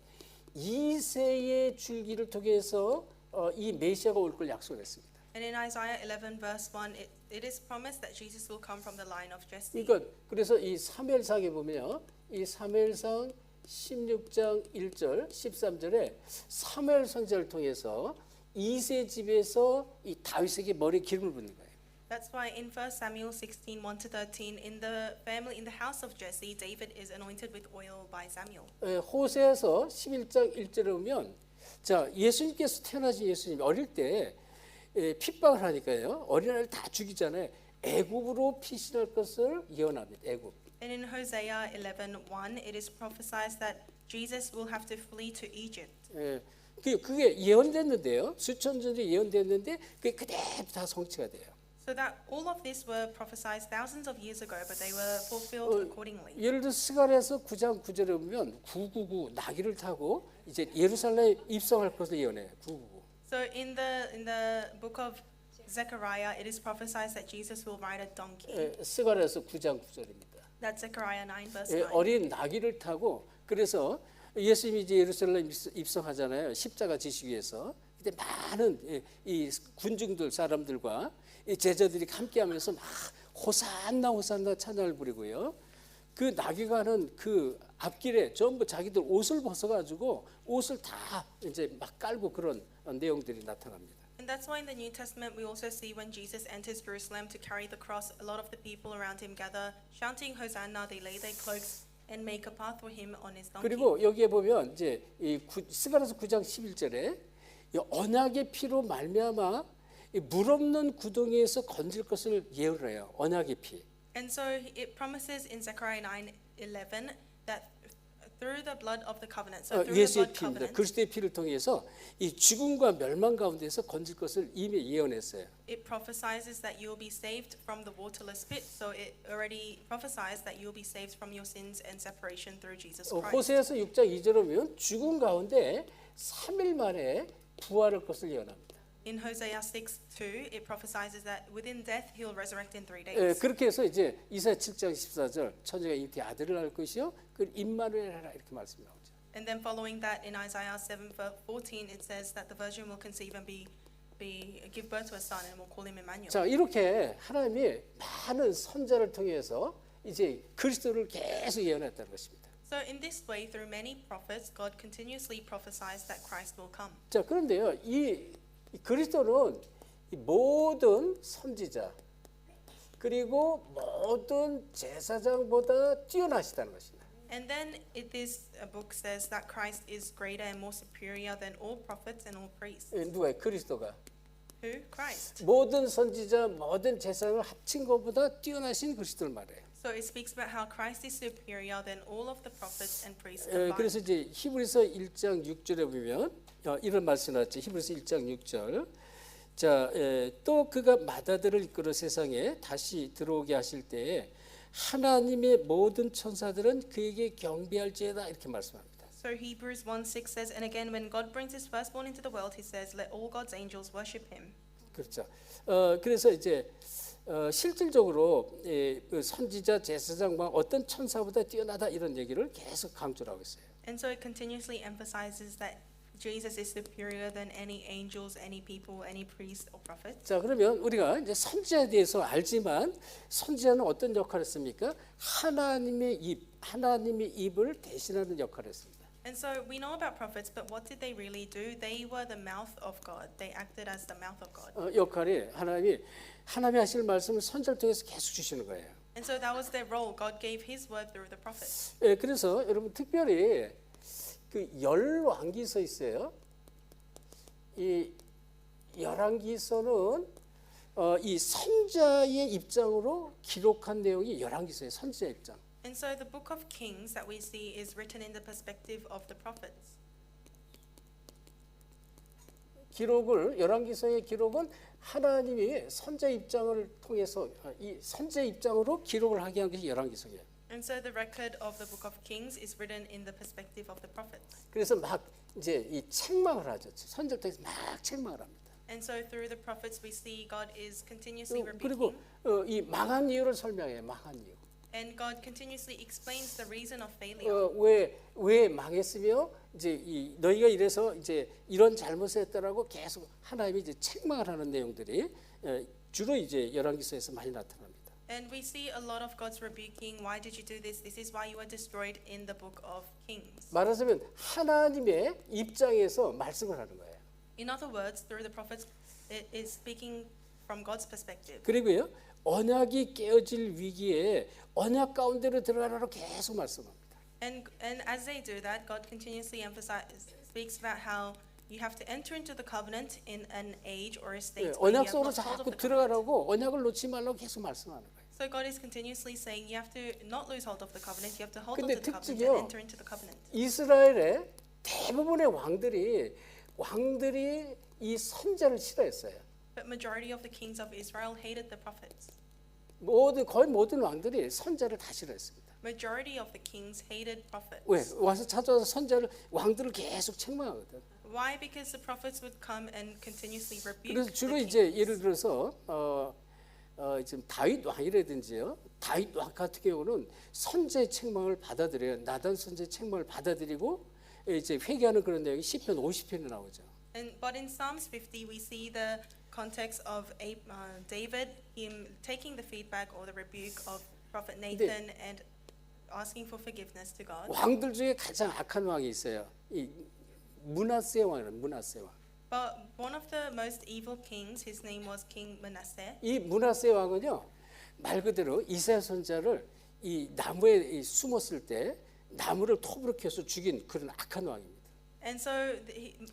2세의 줄기를 통해서 이 메시아가 올 걸 약속했습니다. And in Isaiah 11 verse 1, it is promised that Jesus will come from the line of Jesse. 그러니까 그래서 이 사무엘상에 보면 이 사무엘상 16장 1절 13절에 사무엘 선지자를 통해서 2세 집에서 이 다윗에게 머리에 기름을 붓는 거예요. That's why in 1 Samuel 16, 1 to 13, in the house of Jesse, David is anointed with oil by Samuel. 호세아서 11장 1절에 보면 자 예수님께서 태어나신 예수님 어릴 때 핍박을 하니까요. 어린아이를 다 죽이잖아요. 애굽으로 피신할 것을 예언합니다. 애굽. And in Hosea 11:1, it is prophesied that Jesus will have to flee to Egypt. 그게 예언됐는데요. 수천 전에 예언됐는데 그게 그대로 다 성취가 돼요. So that all of this were prophesied thousands of years ago, but they were fulfilled accordingly. 예를 들어 스가랴서 9장 9절에 보면 999 나귀를 타고 이제 예루살렘에 입성할 것을 예언해요. 999. So in the book of Zechariah, it is prophesied that Jesus will ride a donkey. 스가랴서 9장 9절입니다. That's Zechariah 9 verse 9. 어린 나귀를 타고 그래서 예수님이 이제 예루살렘 입성하잖아요. 십자가 지시기 위해서. 근데 많은 이 군중들 사람들과 이 제자들이 함께하면서 막 호산나 호산나 찬양을 부리고요. 그 나귀가 하는 그 앞길에 전부 자기들 옷을 벗어가지고 옷을 다 이제 막 깔고 그런 내용들이 나타납니다. And that's why in the New Testament we also see when Jesus enters Jerusalem to carry the cross, a lot of the people around him gather, shouting Hosanna. They lay their cloaks and make a path for him on his donkey. 그리고 여기에 보면 이제 스가랴서 9장 11절에 이 언약의 피로 말미암아 물 없는 구덩이에서 건질 것을 예언을 해요. 언약의 피. And so it promises in Zechariah 9:11 that through the blood of the covenant, so through the 예수의 blood 피입니다. covenant, 그리스도의 피를 통해서 이 죽음과 멸망 가운데서 건질 것을 이미 예언했어요. it prophesies that you will be saved from the waterless pit. So it already prophesies that you will be saved from your sins and separation through Jesus Christ. 호세아서 6장 2절에 보면 죽음 가운데 3일 만에 부활할 것을 예언합니다. In Hosea 6:2, it prophesies that within death he'll resurrect in 3 예, days. 그렇게 해서 이제 이사야 7장 14절 천지가 잉태 아들을 낳을 것이요 그 임마누엘이라 이렇게 말씀이 나오죠. And then following that in Isaiah 7:14, it says that the virgin will conceive and give birth to a son and will call him Emmanuel. 자, 이렇게 하나님이 많은 선자를 통해서 이제 그리스도를 계속 예언했다는 것입니다. So in this way, through many prophets, God continuously prophesies that Christ will come. 자, 그런데요, 이 그리스도는 이 모든 선지자 그리고 모든 제사장보다 뛰어나시다는 것입니다. And then this book says that Christ is greater and more superior than all prophets and all priests. 누가 그리스도가 Who? Christ. 모든 선지자 모든 제사장을 합친 것보다 뛰어나신 그리스도를 말해요. So it speaks about how Christ is superior than all of the prophets and priests combined. 그래서 이제 히브리서 1장 6절에 보면 이런 말씀이 나왔죠. 히브리서 1장 6절. 자, 또 그가 마다들을 이끌어 세상에 다시 들어오게 하실 때에 하나님의 모든 천사들은 그에게 경배할지어다 이렇게 말씀합니다. So Hebrews 1:6 says, and again, when God brings his firstborn into the world, he says, let all God's angels worship him. 그렇죠. 그래서 이제 실질적으로 그 선지자 제사장과 어떤 천사보다 뛰어나다 이런 얘기를 계속 강조를 하고 있어요. And so it continuously emphasizes that Jesus is superior than any angels, any people, any priest or prophet. 자, 그러면 우리가 이제 선지자에 대해서 알지만 선지자는 어떤 역할을 했습니까? 하나님의 입을 대신하는 역할을 했습니다. And so we know about prophets, but what did they really do? They were the mouth of God. They acted as the mouth of God. 역할이 하나님이 하실 말씀을 선지자를 통해서 계속 주시는 거예요. And so that was their role. God gave his word through the prophets. 그래서 여러분 특별히 그 열왕기서 있어요. 이 열왕기서는 이 선자의 입장으로 기록한 내용이 열왕기서의 선지자 입장. And so the book of Kings that we see is written in the perspective of the prophets. 열왕기서의 기록은 하나님이 선자 입장을 통해서 이 선자 입장으로 기록을 하게 한 것이 열왕기서예요. And so the record of the book of Kings is written in the perspective of the prophets. 그래서 막 이제 이 책망을 하죠. 선지자를 통해서 막 책망을 합니다. And so through the prophets we see God is continuously 그리고 rebuking. 이 망한 이유를 설명해요. 망한 이유. And God continuously explains the reason of failure. 왜 망했으며 이제 너희가 이래서 이제 이런 잘못을 했다라고 계속 하나님이 이제 책망을 하는 내용들이 주로 이제 열왕기서에서 많이 나타납니다. And we see a lot of God's rebuking. Why did you do this? This is why you were destroyed in the book of Kings. 말하자면 하나님의 입장에서 말씀을 하는 거예요. In other words, through the prophets, it is speaking from God's perspective. 그리고요 언약이 깨어질 위기에 언약 가운데로 들어가라고 계속 말씀합니다. And as they do that, God continuously speaks about how you have to enter into the covenant in an age or a state where you 언약 have 속으로 lost hold of 자꾸 the covenant. 들어가라고 언약을 놓지 말라고 계속 말씀하는 거예요. So God is continuously saying you have to not lose hold of the covenant. You have to hold on 근데 to the covenant 특징이요. and enter into the covenant. 이스라엘의 대부분의 왕들이 이 선자를 싫어했어요. But majority of the kings of Israel hated the prophets. 거의 모든 왕들이 선자를 다 싫어했습니다. Majority of the kings hated prophets. 왜? 와서 찾아와서 왕들을 계속 책망하거든. Why? Because the prophets would come and continuously rebuke 그래서 주로 the 이제 kings. 예를 들어서 지금 다윗 왕이라든지요. 다윗 왕 같은 경우는 선자의 책망을 받아들여요. 나단 선자의 책망을 받아들이고 이제 회개하는 그런 내용이 시편 50편에 나오죠. But in Psalms 50, we see the context of David, him taking the feedback or the rebuke of Prophet Nathan and asking for forgiveness to God. 왕들 중에 가장 악한 왕이 있어요. 이 므낫세 왕이라는 므낫세 왕. But one of the most evil kings, his name was King Manasseh. 이 므낫세 왕은요 말 그대로 이사야 선지자를 이 나무에 숨었을 때 나무를 톱으로 켜서 죽인 그런 악한 왕입니다. And so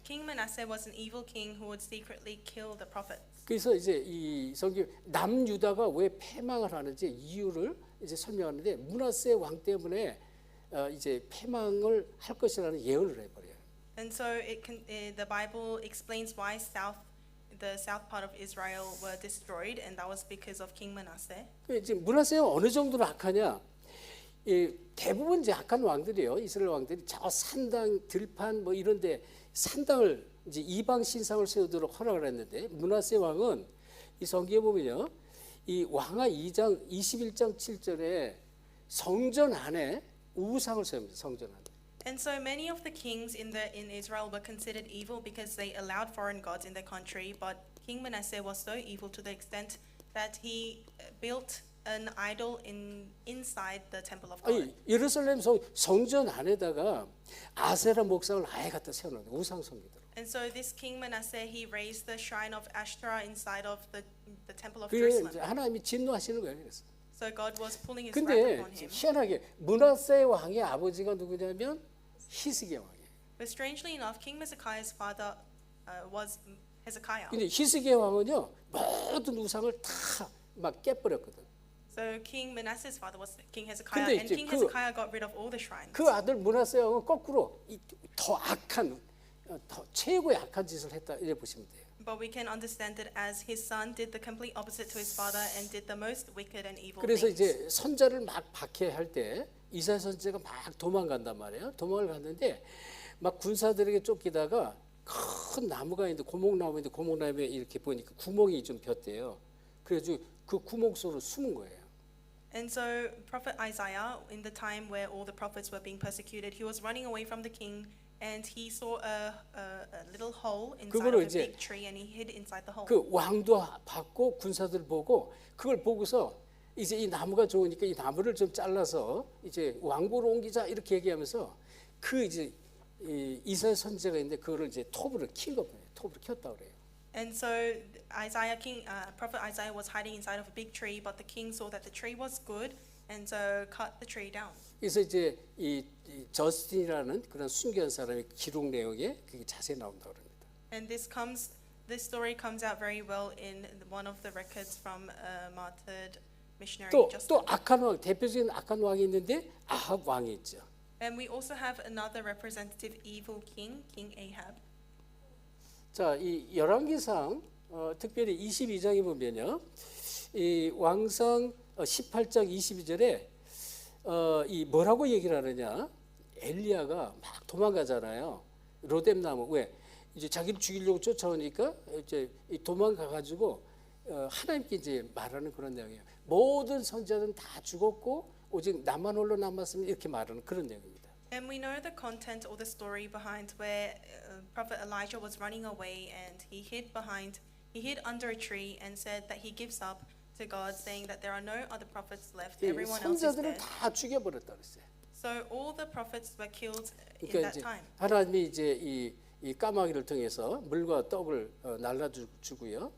King Manasseh was an evil king who would secretly kill the prophets. 그래서 이제 이 성경 남유다가 왜 패망을 하는지 이유를 이제 설명하는데 므낫세 왕 때문에 이제 패망을 할 것이라는 예언을 해버려요. And so the Bible explains why the south part of Israel were destroyed, and that was because of King Manasseh. 이제 므낫세가 어느 정도로 악하냐? 이 대부분 이제 악한 왕들이요, 이스라엘 왕들이 저 산당, 들판 뭐 이런데 산당을 이제 이방 신상을 세우도록 허락을 했는데 므낫세 왕은 이 성경에 보면요, 이 왕하 2장 21장 7절에 성전 안에 우상을 세웁니다. 성전 안에. And so many of the kings in Israel were considered evil because they allowed foreign gods in their country. But King Manasseh was so evil to the extent that he built an idol inside the temple of God. 아니, 예루살렘 성전 안에다가 아세라 목상을 아예 갖다 세워놓은 우상 섬기도록. And so this King Manasseh, he raised the shrine of Ashtoreth inside of the temple of 그게 Jerusalem. 이제 하나님이 진노하시는 거예요. 그래서. So God was pulling his wrath 근데 upon him. 희한하게 므낫세 왕의 아버지가 누구냐면 히스기야 왕이에요. But strangely enough, King Hezekiah's father was Hezekiah. 근데 히스기야 왕은요 모든 우상을 다 막 깨버렸거든. So King Manasseh's father was King Hezekiah, 근데 and 이제 King Hezekiah got rid of all the shrines. 그 아들 므낫세 왕은 거꾸로 더 악한, 더 최고의 악한 짓을 했다 이래 보시면 돼요. But we can understand it as his son did the complete opposite to his father and did the most wicked and evil 그래서 things. 이제 선자를 막 박해할 때 이사야 선지자가 막 도망간단 말이에요. 도망을 갔는데 막 군사들에게 쫓기다가 큰 나무가 있는데 고목나무에 이렇게 보니까 구멍이 좀 폈대요. 그래서 그 구멍 속으로 숨은 거예요. And so Prophet Isaiah, in the time where all the prophets were being persecuted, he was running away from the king, and he saw a little hole inside of 그거를 a 이제 big tree, and he hid inside the hole. 그 왕도 받고 군사들 보고 그걸 보고서 이제 이 나무가 좋으니까 이 나무를 좀 잘라서 이제 왕궁으로 옮기자 이렇게 얘기하면서 그 이제 이사야 선지자가 있는데 그거를 이제 톱으로 킨 거예요. 톱으로 켰다 그래요. And so Prophet Isaiah was hiding inside of a big tree, but the king saw that the tree was good, and so cut the tree down. 그래서 이제 이 저스틴이라는 그런 순교한 사람의 기록 내용에 그게 자세히 나온다 그럽니다. And this story comes out very well in one of the records from a martyred missionary Justin. 또 악한 왕, 대표적인 악한 왕이 있는데 아합 왕이 있죠. And we also have another representative evil king, King Ahab. 자, 이 열왕기상 특별히 22장에 보면요, 이 왕상 18장 22절에 이 뭐라고 얘기를 하느냐? 엘리야가 막 도망가잖아요. 로뎀나무 왜 이제 자기를 죽이려고 쫓아오니까 이제 도망가 가지고 하나님께 이제 말하는 그런 내용이에요. 모든 선지자들은 다 죽었고 오직 나만 홀로 남았으면 이렇게 말하는 그런 내용입니다. And we know the content or the story behind where Prophet Elijah was running away and he hid under a tree and said that he gives up to God, saying that there are no other prophets left. Everyone else is 선지자들을 dead. 다 죽여버렸다 그랬어요. So all the prophets were killed in 그러니까 that 이제 time. 하나님이 이제 이 까마귀를 통해서 물과 떡을 날라주고요.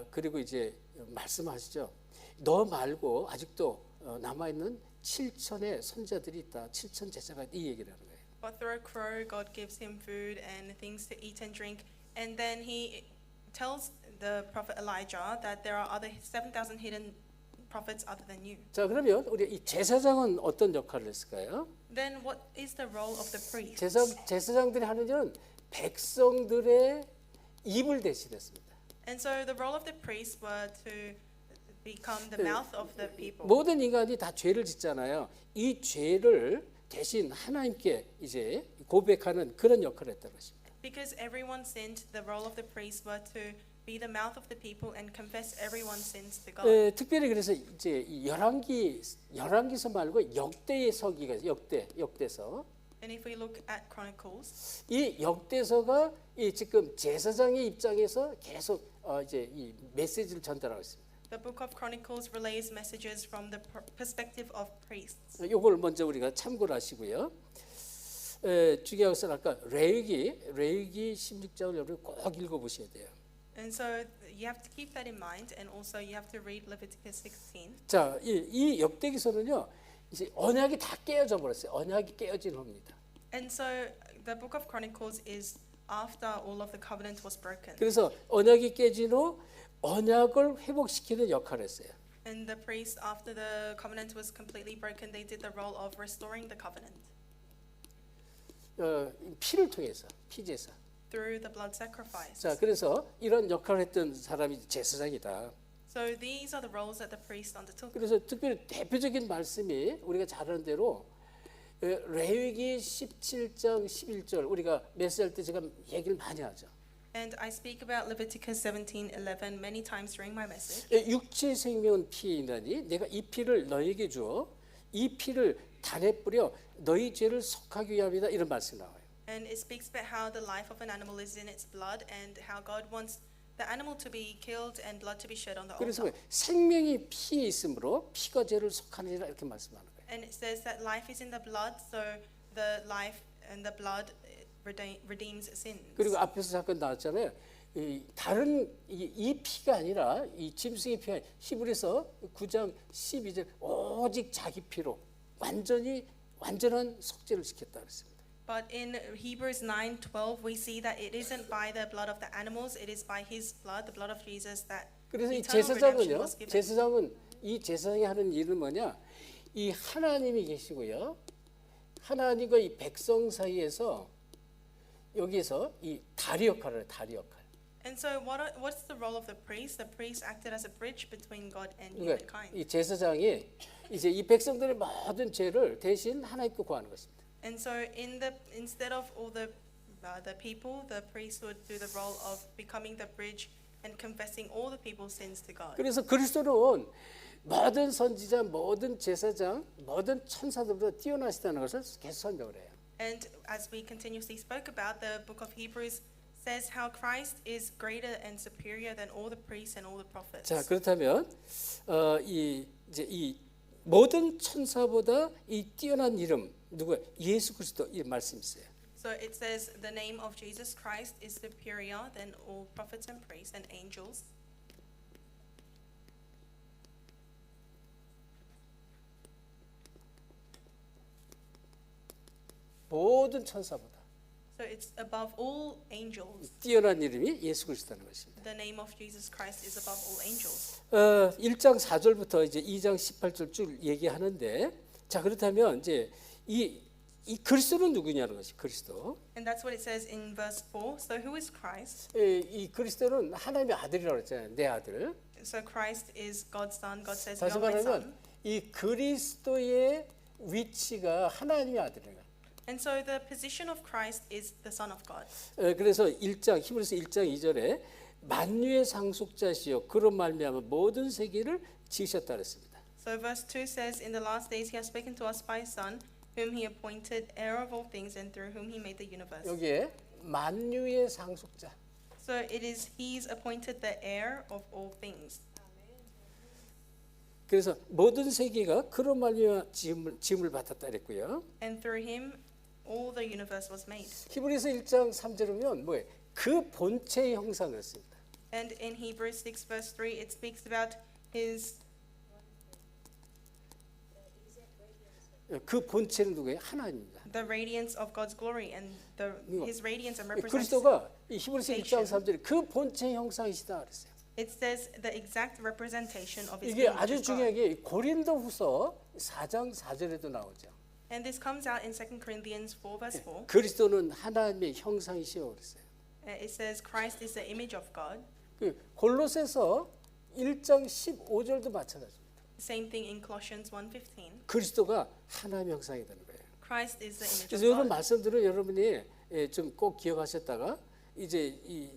그리고 이제 말씀하시죠. 너 말고 아직도 남아 있는 7천의 선자들이 있다. 7천 제자가 이 얘기를 하는 거예요. But through a crow, God gives him food and things to eat and drink, and then he tells the prophet Elijah that there are other 7,000 hidden prophets other than you. 자, 그러면 우리 이 제사장은 어떤 역할을 했을까요? Then what is the role of the priest? 제사장들이 하는 일은 백성들의 입을 대신했습니다. And so the role of the priests were to become the mouth of the people. 모든 인간이 다 죄를 짓잖아요. 이 죄를 대신 하나님께 이제 고백하는 그런 역할을 했다는 것입니다. Because everyone sinned, the role of the priests were to be the mouth of the people and confess everyone's sins to God. 특별히 그래서 이제 이 열왕기서 말고 역대서기가 역대서. And if we look at Chronicles, 이 역대서가 이 지금 제사장의 입장에서 계속 이제 이 메시지를 전달하고 있습니다. the book of Chronicles relays messages from the perspective of priests. 이걸 먼저 우리가 참고를 하시고요. 중요한 것은 아까 레위기 16장을 여러분 꼭 읽어보셔야 돼요. And so you have to keep that in mind, and also you have to read Leviticus 16. 자, 이 역대기서는요, 이제 언약이 다 깨어져 버렸어요. 언약이 깨어진 겁니다. And so the book of Chronicles is after all of the covenant was broken. 그래서 언약이 깨진 후 언약을 회복시키는 역할을 했어요. And the priests, after the covenant was completely broken, they did the role of restoring the covenant 피를 통해서, 피제사. through the blood sacrifice. 자, 그래서 이런 역할을 했던 사람이 제사장이다. So these are the roles that the priest undertook. 그래서 특별히 대표적인 말씀이 우리가 잘 아는 대로 레위기 17장 11절 우리가 메시지할 때 제가 얘기를 많이 하죠. And I speak about Leviticus 17:11 many times during my message. 육체 생명은 피에 있나니 내가 이 피를 너에게 주어 이 피를 단에 뿌려 너희 죄를 속하기 위함이다. 이런 말씀이 나와요. And it speaks about how the life of an animal is in its blood and how God wants the animal to be killed and blood to be shed on the 그래서 altar. 생명이 피에 있으므로 피가 죄를 속하느니라 이렇게 말씀하는 거예요. And it says that life is in the blood, so the life and the blood redeems sins. 그리고 앞에서 잠깐 나왔잖아요. 다른 이 피가 아니라 이 짐승의 피가 아니라 히브리서 9장 12절 오직 자기 피로 완전한 속죄를 시켰다 그랬습니다. But in Hebrews 9:12 we see that it isn't by the blood of the animals, it is by his blood, the blood of Jesus, that 그래서 이 eternal redemption 제사장은요. was given. 제사장은 이 제사장이 하는 일은 뭐냐? 이 하나님이 계시고요. 하나님과 이 백성 사이에서 여기에서 이 다리 역할을 해요. 다리 역할. And so what's the role of the priest? The priest acted as a bridge between God and 그러니까 humankind. 이 제사장이 이제 이 백성들의 모든 죄를 대신 하나님께 구하는 것입니다. And so instead of all the people, the priest would do the role of becoming the bridge and confessing all the people's sins to God. 그래서 그리스도는 모든 선지자, 모든 제사장, 모든 천사들보다 뛰어나시다는 것을 계속 설명을 해요. And as we continuously spoke about, the book of Hebrews says how Christ is greater and superior than all the priests and all the prophets. 자, 그렇다면 이 모든 천사보다 이 뛰어난 이름 누구야? 예수 그리스도 이 말씀이 있어요. So it says the name of Jesus Christ is superior than all prophets and priests and angels. 모든 천사보다 So it's above all angels. 뛰어난 이름이 예수 그리스도라는 것입니다. The name of Jesus Christ is above all angels. 1장 4절부터 이제 2장 18절 쭉 얘기하는데 자, 그렇다면 이제 이 그리스도는 누구냐는 것이 그리스도. And that's what it says in verse 4. So who is Christ? 이 그리스도는 하나님의 아들이라고 했잖아요. 내 아들. So Christ is God's son. God says, 다시 "You are my 말하면 son." 이 그리스도의 위치가 하나님의 아들이에요. And so the position of Christ is the Son of God. 그래서 히브리서 1장 2절에 만유의 상속자시요 그런 말미암아 모든 세계를 지으셨다 그랬습니다. So verse 2 says, "In the last days he has spoken to us by his Son, whom he appointed heir of all things, and through whom he made the universe." 여기에 만유의 상속자. So it is he's appointed the heir of all things. 그래서 모든 세계가 그런 말미암아 지음을 받았다 그랬고요. And through him all the universe was made. 히브리서 1장 3절에 보면 뭐예요? 그 본체의 형상을 했습니다. And in Hebrews 6 verse 3 it speaks about his 그 본체는 누구예요? 하나님입니다. the radiance of God's glory and his radiance and represents. 그리스도가 이 히브리서 1장 3절에 그 본체의 형상이시다 그랬어요. It says the exact representation of his 이게 image 아주 is God. 중요한 게 고린도후서 4장 4절에도 나오죠. And this comes out in 2 Corinthians 4 verse 4. 그리스도는 하나님의 형상이시오 그랬어요. It says Christ is the image of God. 그 골로새서 1장 15절도 마찬가지입니다. Same thing in Colossians 1:15. 그리스도가 하나님의 형상이 되는 거예요. Christ is the image 그래서 of 이런 God. 말씀들을 여러분이 좀 꼭 기억하셨다가 이제 이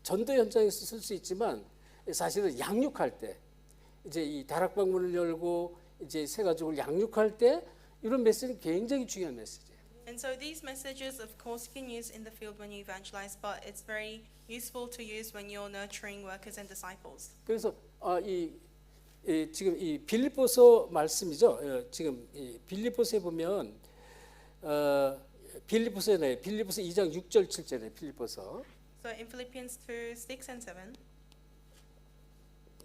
전도 현장에서 쓸 수 있지만 사실은 양육할 때 이제 이 다락방문을 열고 이제 새 가족을 양육할 때 이런 메시지는 굉장히 중요한 메시지예요. And so these messages, of course, you can use in the field when you evangelize, but it's very useful to use when you're nurturing workers and disciples. 그래서 지금 이 빌립보서 말씀이죠. 지금 이 빌립보서에 보면 빌립보서에 빌립보서 2장 6절 7절에 빌립보서 So in Philippians 2, 6 and 7,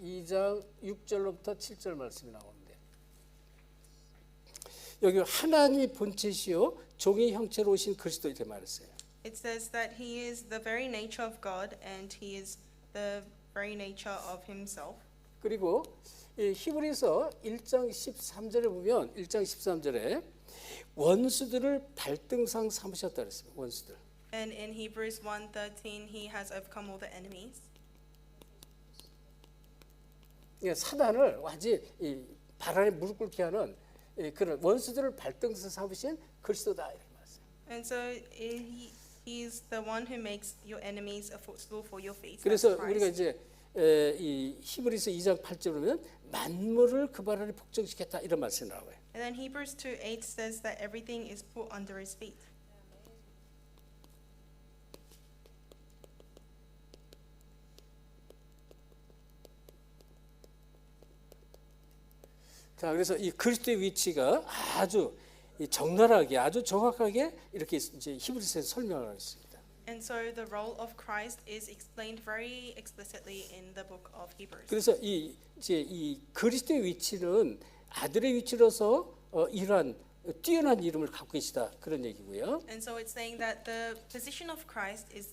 2장 6절로부터 7절 말씀이 나오는데 여기 하나님의 본체시요 종의 형체로 오신 그리스도 이렇게 말했어요. it says that he is the very nature of God and he is the very nature of himself. 그리고 이 히브리서 1장 13절에 보면 1장 13절에 원수들을 발등상 삼으셨다 그랬습니다. 원수들. And in Hebrews 1:13, he has overcome all the enemies. 그러니까 사단을 완전히 이 발 아래 무릎 꿇게 하는 그런 원수들을 발등상 삼으신 그리스도다 이렇게 말했어요. And so he is the one who makes your enemies a footstool for your feet. 그래서 That's 우리가 Christ. 이제 이 히브리서 2장 8절 보면 만물을 그 발 아래 복종시켰다 이런 말씀이 나와요. And then Hebrews 2:8 says that everything is put under his feet. 자, 그래서 이 그리스도의 위치가 아주 이 적나라하게 아주 정확하게 이렇게 이제 히브리서에 설명하고 있습니다. And so the role of Christ is explained very explicitly in the book of Hebrews. 그래서 이 그리스도의 위치는 아들의 위치로서 이러한 뛰어난 이름을 갖고 계시다 그런 얘기고요. And so it's saying that the position of Christ is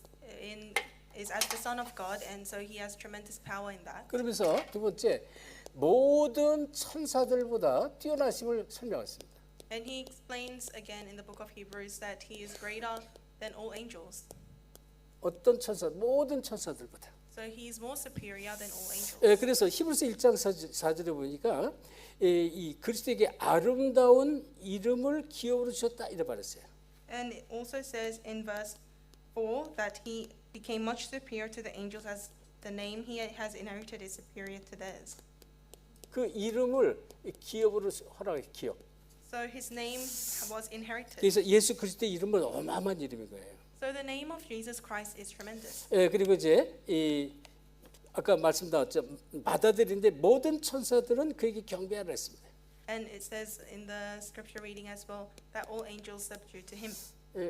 as the Son of God, and so he has tremendous power in that. 그러면서 두 번째 모든 천사들보다 뛰어나심을 설명했습니다. And he explains again in the book of Hebrews that he is greater than all angels. 어떤 천사 모든 천사들보다. So he is more superior than all angels. 그래서 히브리서 1장 4절에 보니까 이 그리스도에게 아름다운 이름을 기업으로 주셨다 이래 말했어요. And it also says in verse 4 that he became much superior to the angels as the name he has inherited is superior to theirs. 그 이름을 기업으로 허락해 기업. So his name was inherited. 그래서 예수 그리스도의 이름은 어마어마한 이름인 거예요. So the name of Jesus Christ is tremendous. 그리고 이제 이 아까 말씀드렸죠 마다들인데 모든 천사들은 그에게 경배하라 했습니다. And it says in the scripture reading as well that all angels subdue to him.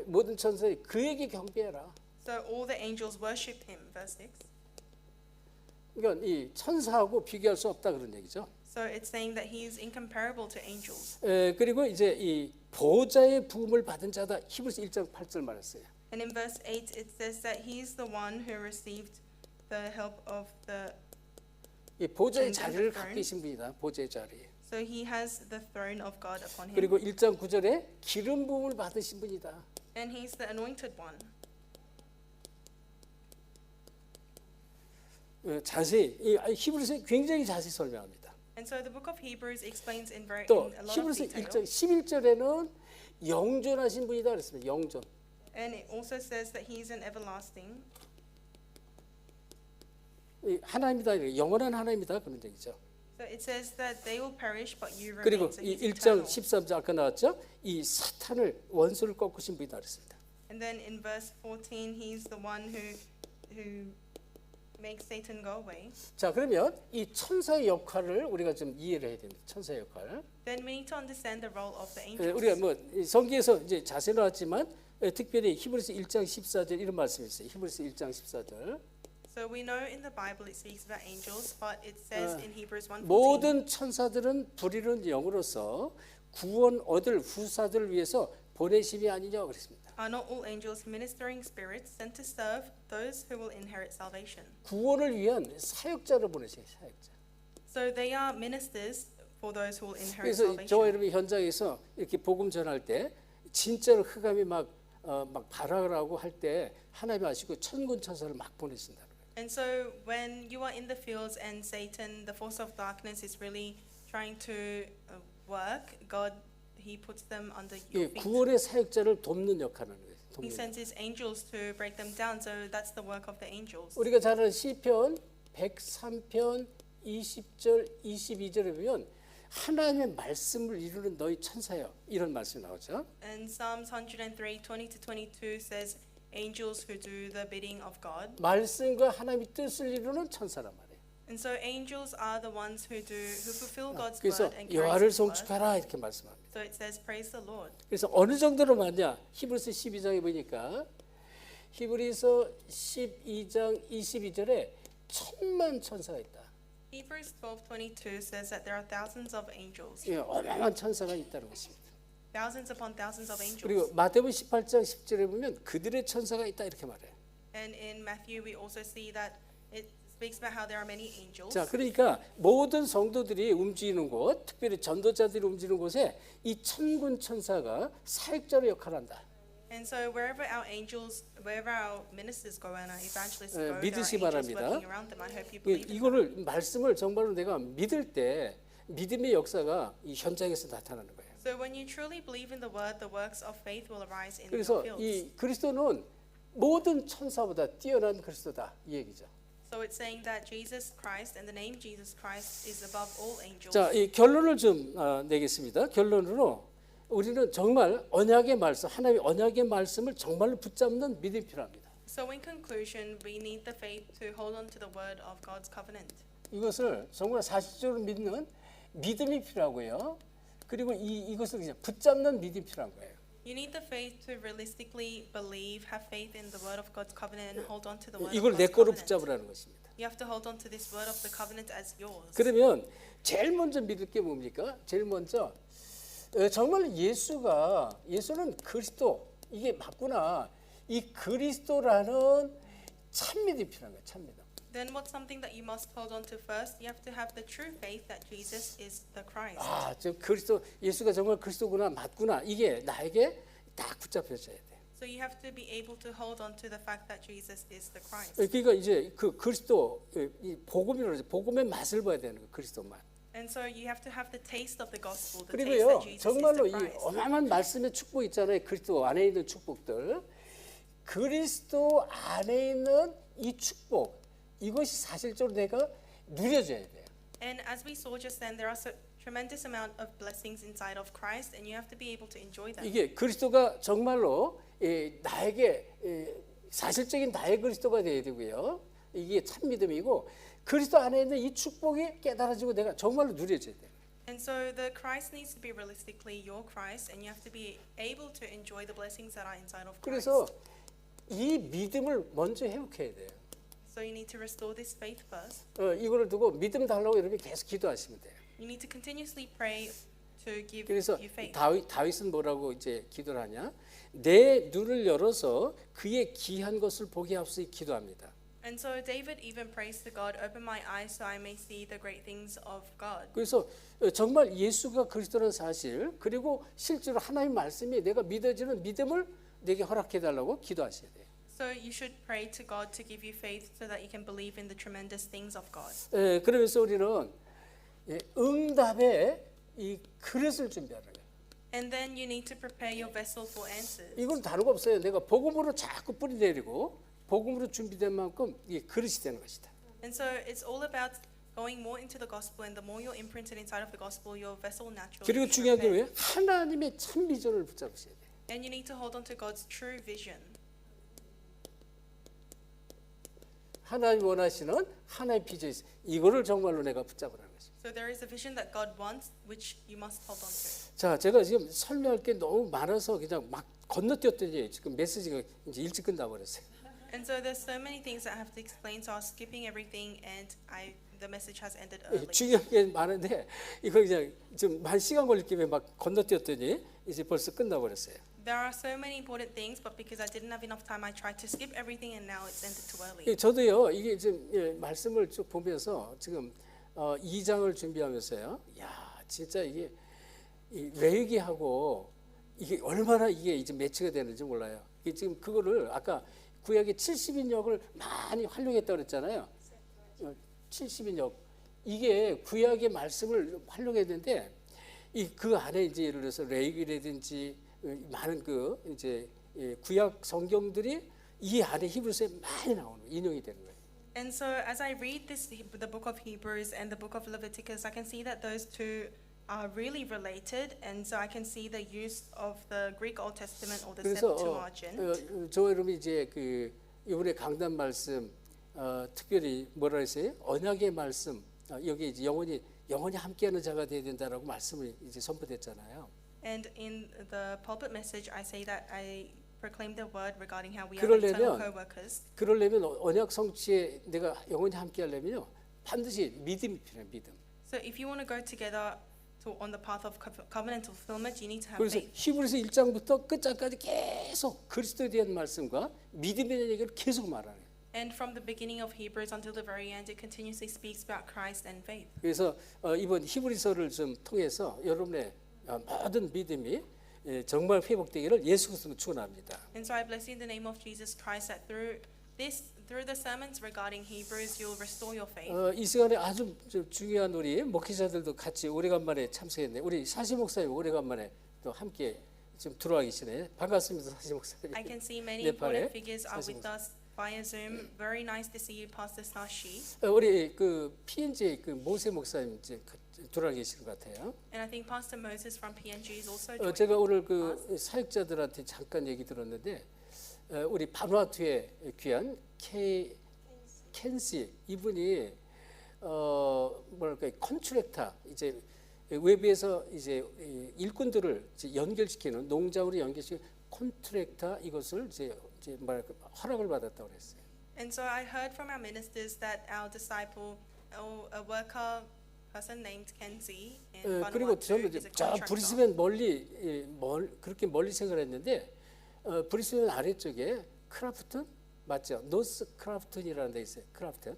모든 천사들이 그에게 경배하라. So all the angels worshipped him. Verse 6. 그러니까 이 천사하고 비교할 수 없다 그런 얘기죠. So it's saying that he is incomparable to angels. 그리고 이제 이 보좌의 부음을 받은 자다 히브리서 1장 8절 말했어요. And in verse 8 it says that he is the one who received the help of the 이 보좌의 And 자리를 the 갖고 throne. 계신 분이다. 보좌의 자리. so he has the throne of God upon him. 그리고 1장 9절에 기름 부음을 받으신 분이다. And he's the anointed one. 자세히 이 히브리서 굉장히 자세히 설명합니다. And so the book of Hebrews explains in 또 a lot of 히브리서 detail. 1장 11절에는 영존하신 분이다 그랬습니다. 영존. And it also says that he is an everlasting. 하나님이다. 영원한 하나님이다 그런 얘기죠. So it says that they will perish but you 그리고 remain. So 이 he's 1장 eternal. 13절 아까 나왔죠? 이 사탄을 원수를 꺾으신 분이다 그랬습니다. And then in verse 14 he's the one who makes Satan go away. 자, 그러면 이 천사의 역할을 우리가 좀 이해를 해야 됩니다. 천사의 역할. Then we need to understand the role of the angels. 우리가 뭐 성경에서 이제 자세히 나왔지만 특별히 히브리서 1장 14절 이런 말씀이 있어요. 히브리서 1장 14절. So we know in the Bible it speaks about angels, but it says in Hebrews 1:14 모든 천사들은 부리는 영으로서 구원 얻을 후사들을 위해서 보내심이 아니냐 그랬습니다. are not all angels ministering spirits sent to serve those who will inherit salvation. 구원을 위한 사역자를 보내세요. 사역자. So they are ministers for those who will inherit 그래서 salvation. 저와 여러분이 현장에서 이렇게 복음 전할 때 진짜로 흑암이 막 발악을 하고 할 때 하나님 아시고 천군 천사를 막 보내신다. And so when you are in the fields and Satan, the force of darkness, is really trying to work, God, he puts them under your feet. 구원의 사역자를 돕는 역할을 하는 거예요. He 돕는 sends his angels to break them down. So that's the work of the angels. 우리가 잘 아는 시편 103편 20절 22절에 보면 하나님의 말씀을 이루는 너희 천사여 이런 말씀이 나오죠. And Psalms 103:20-22 says, "Angels who do the bidding of God." 말씀과 하나님의 뜻을 이루는 천사란 말이에요. And so angels are the ones who fulfill God's 그래서 word and carry 여호와를 His word. 송축하라 이렇게 말씀합니다. So it says, praise the Lord. 그래서 어느 정도로 맞냐? 히브리서 12장에 보니까 히브리서 12장 22절에 천만 천사가 있다. Hebrews 12:22 says that there are thousands of angels, 예, 어마어마한 천사가 있다는 것입니다. thousands upon thousands of angels. 그리고 마태복음 18장 10절에 보면 그들의 천사가 있다 이렇게 말해요. And in Matthew, we also see that it speaks about how there are many angels. 자, 그러니까 모든 성도들이 움직이는 곳, 특별히 전도자들이 움직이는 곳에 이 천군 천사가 사역자로 역할을 한다. And so wherever our ministers go and our evangelists go, there are 믿으시 angels 바랍니다. working around them. I hope you believe in that. 이거를 말씀을 정말로 내가 믿을 때 믿음의 역사가 이 현장에서 나타나는 거예요. So when you truly believe in the word, the works of faith will arise in 그래서 your fields. 이 그리스도는 모든 천사보다 뛰어난 그리스도다 이 얘기죠. So it's saying that Jesus Christ and the name Jesus Christ is above all angels. 자, 이 결론을 좀 내겠습니다. 결론으로 우리는 정말 언약의 말씀, 하나님의 언약의 말씀을 정말로 붙잡는 믿음이 필요합니다. So in conclusion, we need the faith to hold on to the word of God's covenant. 이것을 정말 사실적으로 믿는 믿음이 필요하고요. 그리고 이것을 이제 붙잡는 믿음이 필요한 거예요. You need the faith to realistically believe, have faith in the word of God's covenant, and hold on to the word 이걸 of 내 God's 거로 covenant. 붙잡으라는 것입니다. You have to hold on to this word of the covenant as yours. 그러면 제일 먼저 믿을 게 뭡니까? 제일 먼저 정말 예수는 그리스도 이게 맞구나. 이 그리스도라는 참 믿음이 필요한 거예요. 참 믿음. Then what's something that you must hold on to first? You have to have the true faith that Jesus is the Christ. 아, 저 그리스도 예수가 정말 그리스도구나 맞구나. 이게 나에게 딱 붙잡혀져야 돼. So you have to be able to hold on to the fact that Jesus is the Christ. 그러니까 이제 그 그리스도 이 복음이라고 하죠. 복음의 맛을 봐야 되는 거 그리스도 맛. And so you have to have the taste of the gospel, the taste 그리고요 that Jesus is 정말로 the 이 Christ. 어마어마한 말씀의 축복 있잖아요. 그리스도 안에 있는 축복들. 그리스도 안에 있는 이 축복 이것이 사실적으로 내가 누려져야 돼요. And as we saw just then, there are so tremendous amount of blessings inside of Christ, and you have to be able to enjoy them. 이게 그리스도가 정말로 나에게 사실적인 나의 그리스도가 되어야 되고요. 이게 참 믿음이고 그리스도 안에 있는 이 축복이 깨달아지고 내가 정말로 누려져야 돼요. And so the Christ needs to be realistically your Christ, and you have to be able to enjoy the blessings that are inside of Christ. 그래서 이 믿음을 먼저 회복해야 돼요. So you need to restore this faith first. 이거를 두고 믿음 달라고 여러분이 계속 기도하시면 돼요. You need to continuously pray to give 그래서 you faith. 다윗은 뭐라고 이제 기도를 하냐? 내 눈을 열어서 그의 귀한 것을 보게 하옵소서 기도합니다. And so David even prays to God, open my eyes so I may see the great things of God. 그래서 정말 예수가 그리스도라는 사실 그리고 실제로 하나님의 말씀이 내가 믿어지는 믿음을 내게 허락해 달라고 기도하셔야 돼요. So you should pray to God to give you faith so that you can believe in the tremendous things of God. 그러면서 우리는 응답의 이 그릇을 준비하는 거예요. And then you need to prepare your vessel for answers. 이건 다른 거 없어요. 내가 복음으로 자꾸 뿌리내리고 복음으로 준비된 만큼 이게 그릇이 되는 것이다. And so it's all about going more into the gospel, and the more you're imprinted inside of the gospel, your vessel naturally 그리고 is 중요한 게 prepared. 뭐예요? 하나님의 참 비전을 붙잡으셔야 돼요. And you need to hold on to God's true vision. 하나님 원하시는 하나의 비전이 있어요. 이거를 정말로 내가 붙잡으라는 것입니다. So there is a vision that God wants, which you must hold on to. 자, 제가 지금 설명할 게 너무 많아서 그냥 막 건너뛰었더니 지금 메시지가 이제 일찍 끝나 버렸어요. And so there's so many things that I have to explain, so I was skipping everything, and the message has ended early. 중요한 게 많은데 이거 그냥 좀 한 시간 걸릴 김에 막 건너뛰었더니 이제 벌써 끝나 버렸어요. There are so many important things, but because I didn't have enough time, I tried to skip everything, and now it's ended too early. 저도요 이게 지금 말씀을 쭉 보면서 지금 2장을 준비하면서요. 야, 진짜 이게 레위기하고 이게 얼마나 이게 이제 매치가 되는지 몰라요. 이게 지금 그거를 아까 구약의 70인역을 많이 활용했다고 그랬잖아요. 70인역 이게 구약의 말씀을 활용했는데 그 안에 이제 예를 들어서 레위기라든지 많은 그 이제 구약 성경들이 이 안에 히브리서에 많이 나오는 인용이 되는 거예요. And so as I read the book of Hebrews and the book of Leviticus, I can see that those two are really related, and so I can see the use of the Greek Old Testament or the 그래서 Septuagint. 저 여러분이 이제 그 이번에 강단 말씀 특별히 뭐라 했어요? 언약의 말씀 여기 이제 영원히 함께하는 자가 되어야 된다라고 말씀을 이제 선포됐잖아요. And in the pulpit message, I say that I proclaim the word regarding how we are eternal 그러려면 co-workers. 그러려면 언약 성취에 내가 영원히 함께하려면요 반드시 믿음이 필요해요. 믿음. So if you want to go together on the path of covenant fulfillment, you need to have 그래서 faith. 히브리서 1장부터 끝장까지 계속 그리스도에 대한 말씀과 믿음에 대한 얘기를 계속 말하네요. And from the beginning of Hebrews until the very end, it continuously speaks about Christ and faith. 그래서 이번 히브리서를 좀 통해서 여러분의 모든 믿음이 정말 회복되기를 예수 그리스도로 축원합니다. And so I bless you in the name of Jesus Christ that through the sermons regarding Hebrews, you'll restore your faith. 이 시간에 아주 좀 중요한 우리 목회자들도 같이 오래간만에 참석했네. 우리 사시 목사님 오래간만에 또 함께 좀 들어와 계시네. 반갑습니다, 사시 목사님. I can see many 네팔에 important figures are with us via Zoom. Very nice to see you, Pastor Sashi. 우리 그 PNG 그 모세 목사님 이제 들어와 계시는 것 같아요. And I think Pastor Moses from PNG is also joining. 제가 오늘 그 사역자들한테 잠깐 얘기 들었는데 우리 바누아투의 귀한 켄시 이분이 뭐랄까 컨트랙터 이제 외부에서 이제 일꾼들을 이제 연결시키는 농장으로 연결시키는 컨트랙터 이것을 이제 뭐랄까 허락을 받았다고 그랬어요. And so I heard from our ministers that our disciple, a worker person named Kenzie in 그리고 Vanuatu 저는 is a 저 contractor. 브리스벤 그렇게 멀리 생각했는데 브리스벤 아래쪽에 크라프튼 맞죠? 노스 크라프튼이라는 데 있어요. 크라프튼,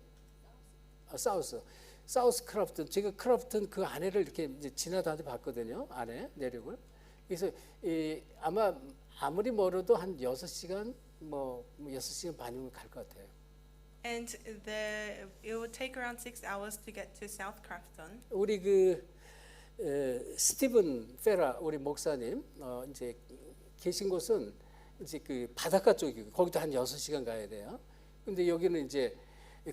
사우스 크라프튼. 제가 크라프튼 그 안에를 이렇게 이제 지나다니 봤거든요. 안에 내륙을. 그래서 아무리 멀어도 한 6시간 뭐 6시간 반이면 갈 것 같아요. And it would take around 6 hours to get to South Crafton. 우리 그 스티븐 페라 우리 목사님 이제 계신 곳은 이제 그 바닷가 쪽이고 거기도 한 6시간 가야 돼요. 근데 여기는 이제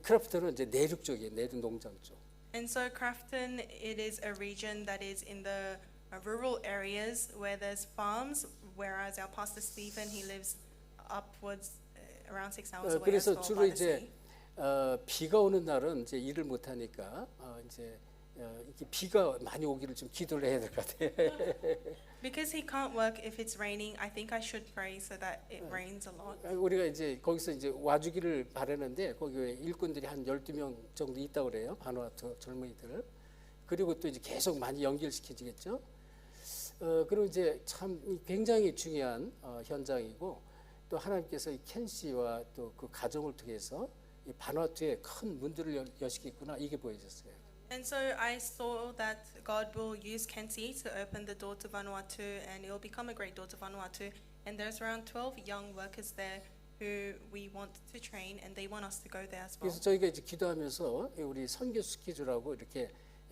크라프트는 이제 내륙 쪽이에요. 내륙 농장 쪽. And so Crafton, it is a region that is in the rural areas where there's farms, whereas our pastor Stephen, he lives upwards around 6 hours away as 그래서 well 주로 by the 이제 sea. 비가 오는 날은 이제 일을 못 하니까 이제 이렇게 비가 많이 오기를 좀 기도를 해야 될 것 같아요. Because he can't work if it's raining, I think I should pray so that it rains a lot. 우리가 이제 거기서 이제 와주기를 바라는데 거기 일꾼들이 한 12명 정도 있다고 그래요. 바누아투 젊은이들. 그리고 또 이제 계속 많이 연결시켜지겠죠. 그리고 이제 참 굉장히 중요한 현장이고 또 하나님께서 이 켄 씨와 또 그 가정을 통해서 이 바누아투에 큰 문들을 여시겠구나 이게 보여졌어요. And so I saw that God will use Kenzie to open the door to Vanuatu, and it will become a great door to Vanuatu. And there's around 12 young workers there who we want to train, and they want us to go there as well. 그래서 저희가 이제 기도하면서 우리 선교 스케줄하고 이렇게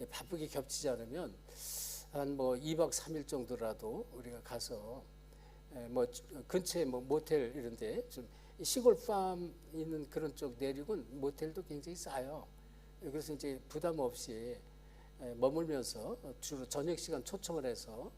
바쁘게 겹치지 않으면 한 뭐 2박 3일 정도라도 우리가 가서 뭐 근처에 뭐 모텔 이런데 좀 시골 팜 있는 그런 쪽 내륙은 모텔도 굉장히 싸요. 그래서 이제 부담 없이 머물면서 주로 저녁 시간 초청을 해서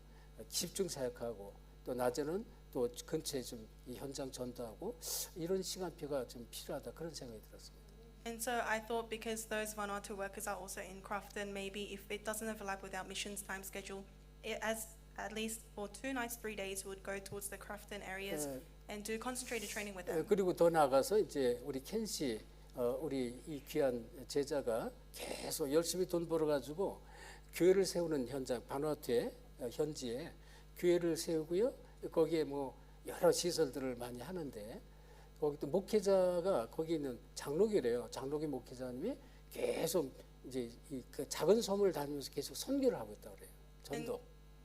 집중 사역하고 또 낮에는 또 근처에 좀 이 현장 전도하고 이런 시간표가 좀 필요하다 그런 생각이 들었습니다. And so I thought because those Vanuatu workers are also in Crofton, maybe if it doesn't overlap with our missions time schedule, at least for 2 nights, 3 days, we would go towards the Crofton areas and do concentrated training with them. 그리고 더 나아가서 이제 우리 켄 씨, 우리 이 귀한 제자가 계속 열심히 돈 벌어가지고 교회를 세우는 현장, 바누아투의 현지에 교회를 세우고요. 거기에 뭐 여러 시설들을 많이 하는데 거기 또 목회자가 거기 있는 장로교래요. 장로교 목회자님이 계속 이제 그 작은 섬을 다니면서 계속 선교를 하고 있다고 그래요. 전도.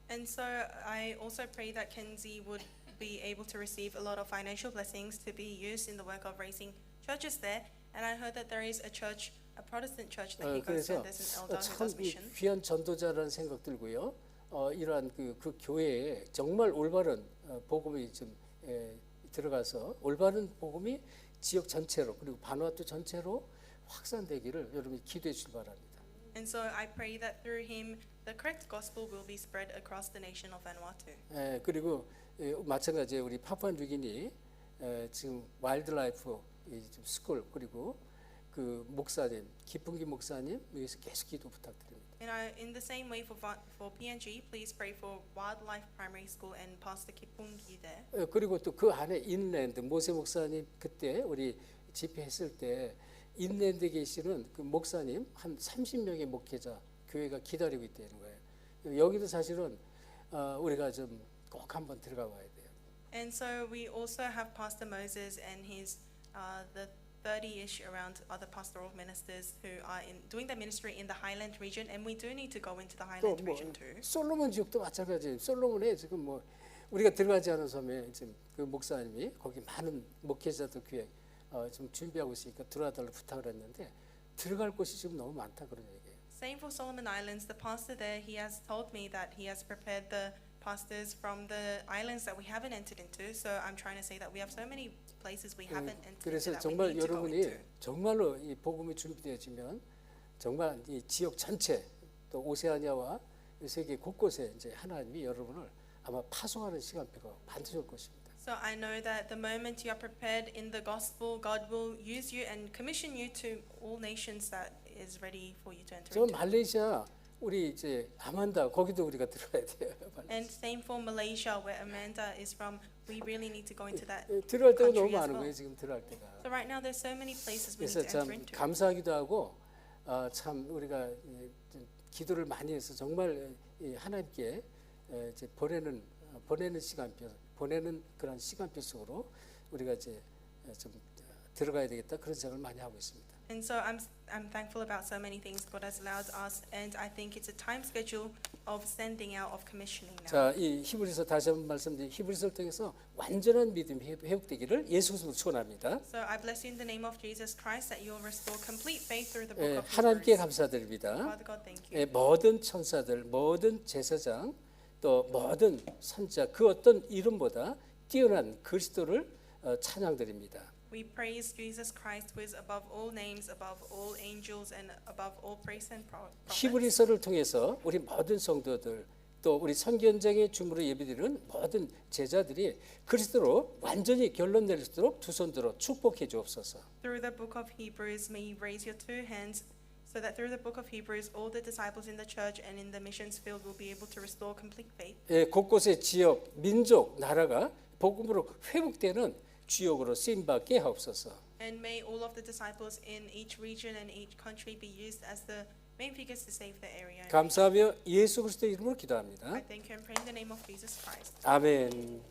And so I also pray that Kenzie would be able to receive a lot of financial blessings to be used in the work of raising churches there. And I heard that there is a church, a Protestant church that he goes to. 그래서 There's an elder who 참 does mission. 귀한 전도자라는 생각 들고요. 이러한 그 교회에 정말 올바른 복음이 좀 들어가서 올바른 복음이 지역 전체로 그리고 바누아투 전체로 확산되기를 여러분이 기도해 주시기 바랍니다. And so I pray that through him, the correct gospel will be spread across the nation of Vanuatu. 그리고 마찬가지로 우리 파푸아뉴기니 지금 와일드라이프 스쿨 그리고 그 목사님, 기쁨기 목사님 위해서 계속 기도 부탁드립니다. And in the same way for PNG, please pray for Wildlife Primary School and Pastor Kipungi there. 그리고 또 그 안에 인랜드 모세 목사님 그때 우리 집회했을 때 인랜드에 계시는 그 목사님 한 30명의 목회자 교회가 기다리고 있다는 거예요. 여기도 사실은 우리가 좀 꼭 한번 들어가 봐야 돼요. And so we also have Pastor Moses and his the 30-ish around other pastoral ministers who are doing the ministry in the Highland region, and we do need to go into the Highland 또 뭐 region too. 솔로몬 지역도 마찬가지예요. 솔로몬에 지금 뭐 우리가 들어가지 않은 섬에 지금 그 목사님이 거기 많은 목회자들 교회 좀 준비하고 있으니까 들어와달라고 부탁을 했는데 들어갈 곳이 지금 너무 많다 그런 얘기예요. Same for Solomon Islands. The pastor there, he has told me that he has prepared the pastors from the islands that we haven't entered into. So I'm trying to say that we have so many places we haven't entered into 그래서 that we 정말 need to go 여러분이 into. 정말로 이 복음이 준비되어지면 정말 이 지역 전체 또 오세아니아와 세계 곳곳에 이제 하나님이 여러분을 아마 파송하는 시간표가 반드시 올 것입니다. So I know that the moment you are prepared in the gospel, God will use you and commission you to all nations that is ready for you to enter 저 into. 말레이시아 우리 이제 아만다 거기도 우리가 들어가야 돼요. And same for Malaysia, where Amanda is from. We really need to go into that. 들어갈 때가 너무 country as 많은 well. 거예요. 지금 들어갈 때가. So right now there's so many places we need 그래서 to enter 참 into. 감사하기도 하고 참 우리가 좀 기도를 많이 해서 정말 이 하나님께 이제 보내는 시간표 보내는 그런 시간표 속으로 우리가 이제 좀 들어가야 되겠다 그런 생각을 많이 하고 있습니다. And so I'm thankful about so many things God has allowed us, and I think it's a time schedule of sending out, of commissioning now. 자, 이 히브리서 다시 한번 말씀드린 히브리서를 통해서 완전한 믿음이 회복되기를 예수 그리스도로 축원합니다. So I bless you in the name of Jesus Christ that you will restore complete faith through the book of 하나님께 Hebrews. 감사드립니다. Father God, thank you. 모든 천사들, 모든 제사장, 또 모든 선자 그 어떤 이름보다 뛰어난 그리스도를 찬양드립니다. We praise Jesus Christ who is above all names, above all angels, and above all praise and prophets. 히브리서를 통해서 우리 모든 성도들 또 우리 선견장의 중으로 예배드리는 모든 제자들이 그리스도로 완전히 결론 낼 수 있도록 두 손 들어 축복해 주옵소서. Through the book of Hebrews, may you raise your two hands so that through the book of Hebrews, all the disciples in the church and in the missions field will be able to restore complete faith. 곳곳의 지역, 민족, 나라가 복음으로 회복되는 주역으로 쓰임 받게 하옵소서. And may all of the disciples in each region and each country be used as the main figures to save the area. 감사하며 예수 그리스도 이름으로 기도합니다. I thank you and pray in the name of Jesus Christ. 아멘.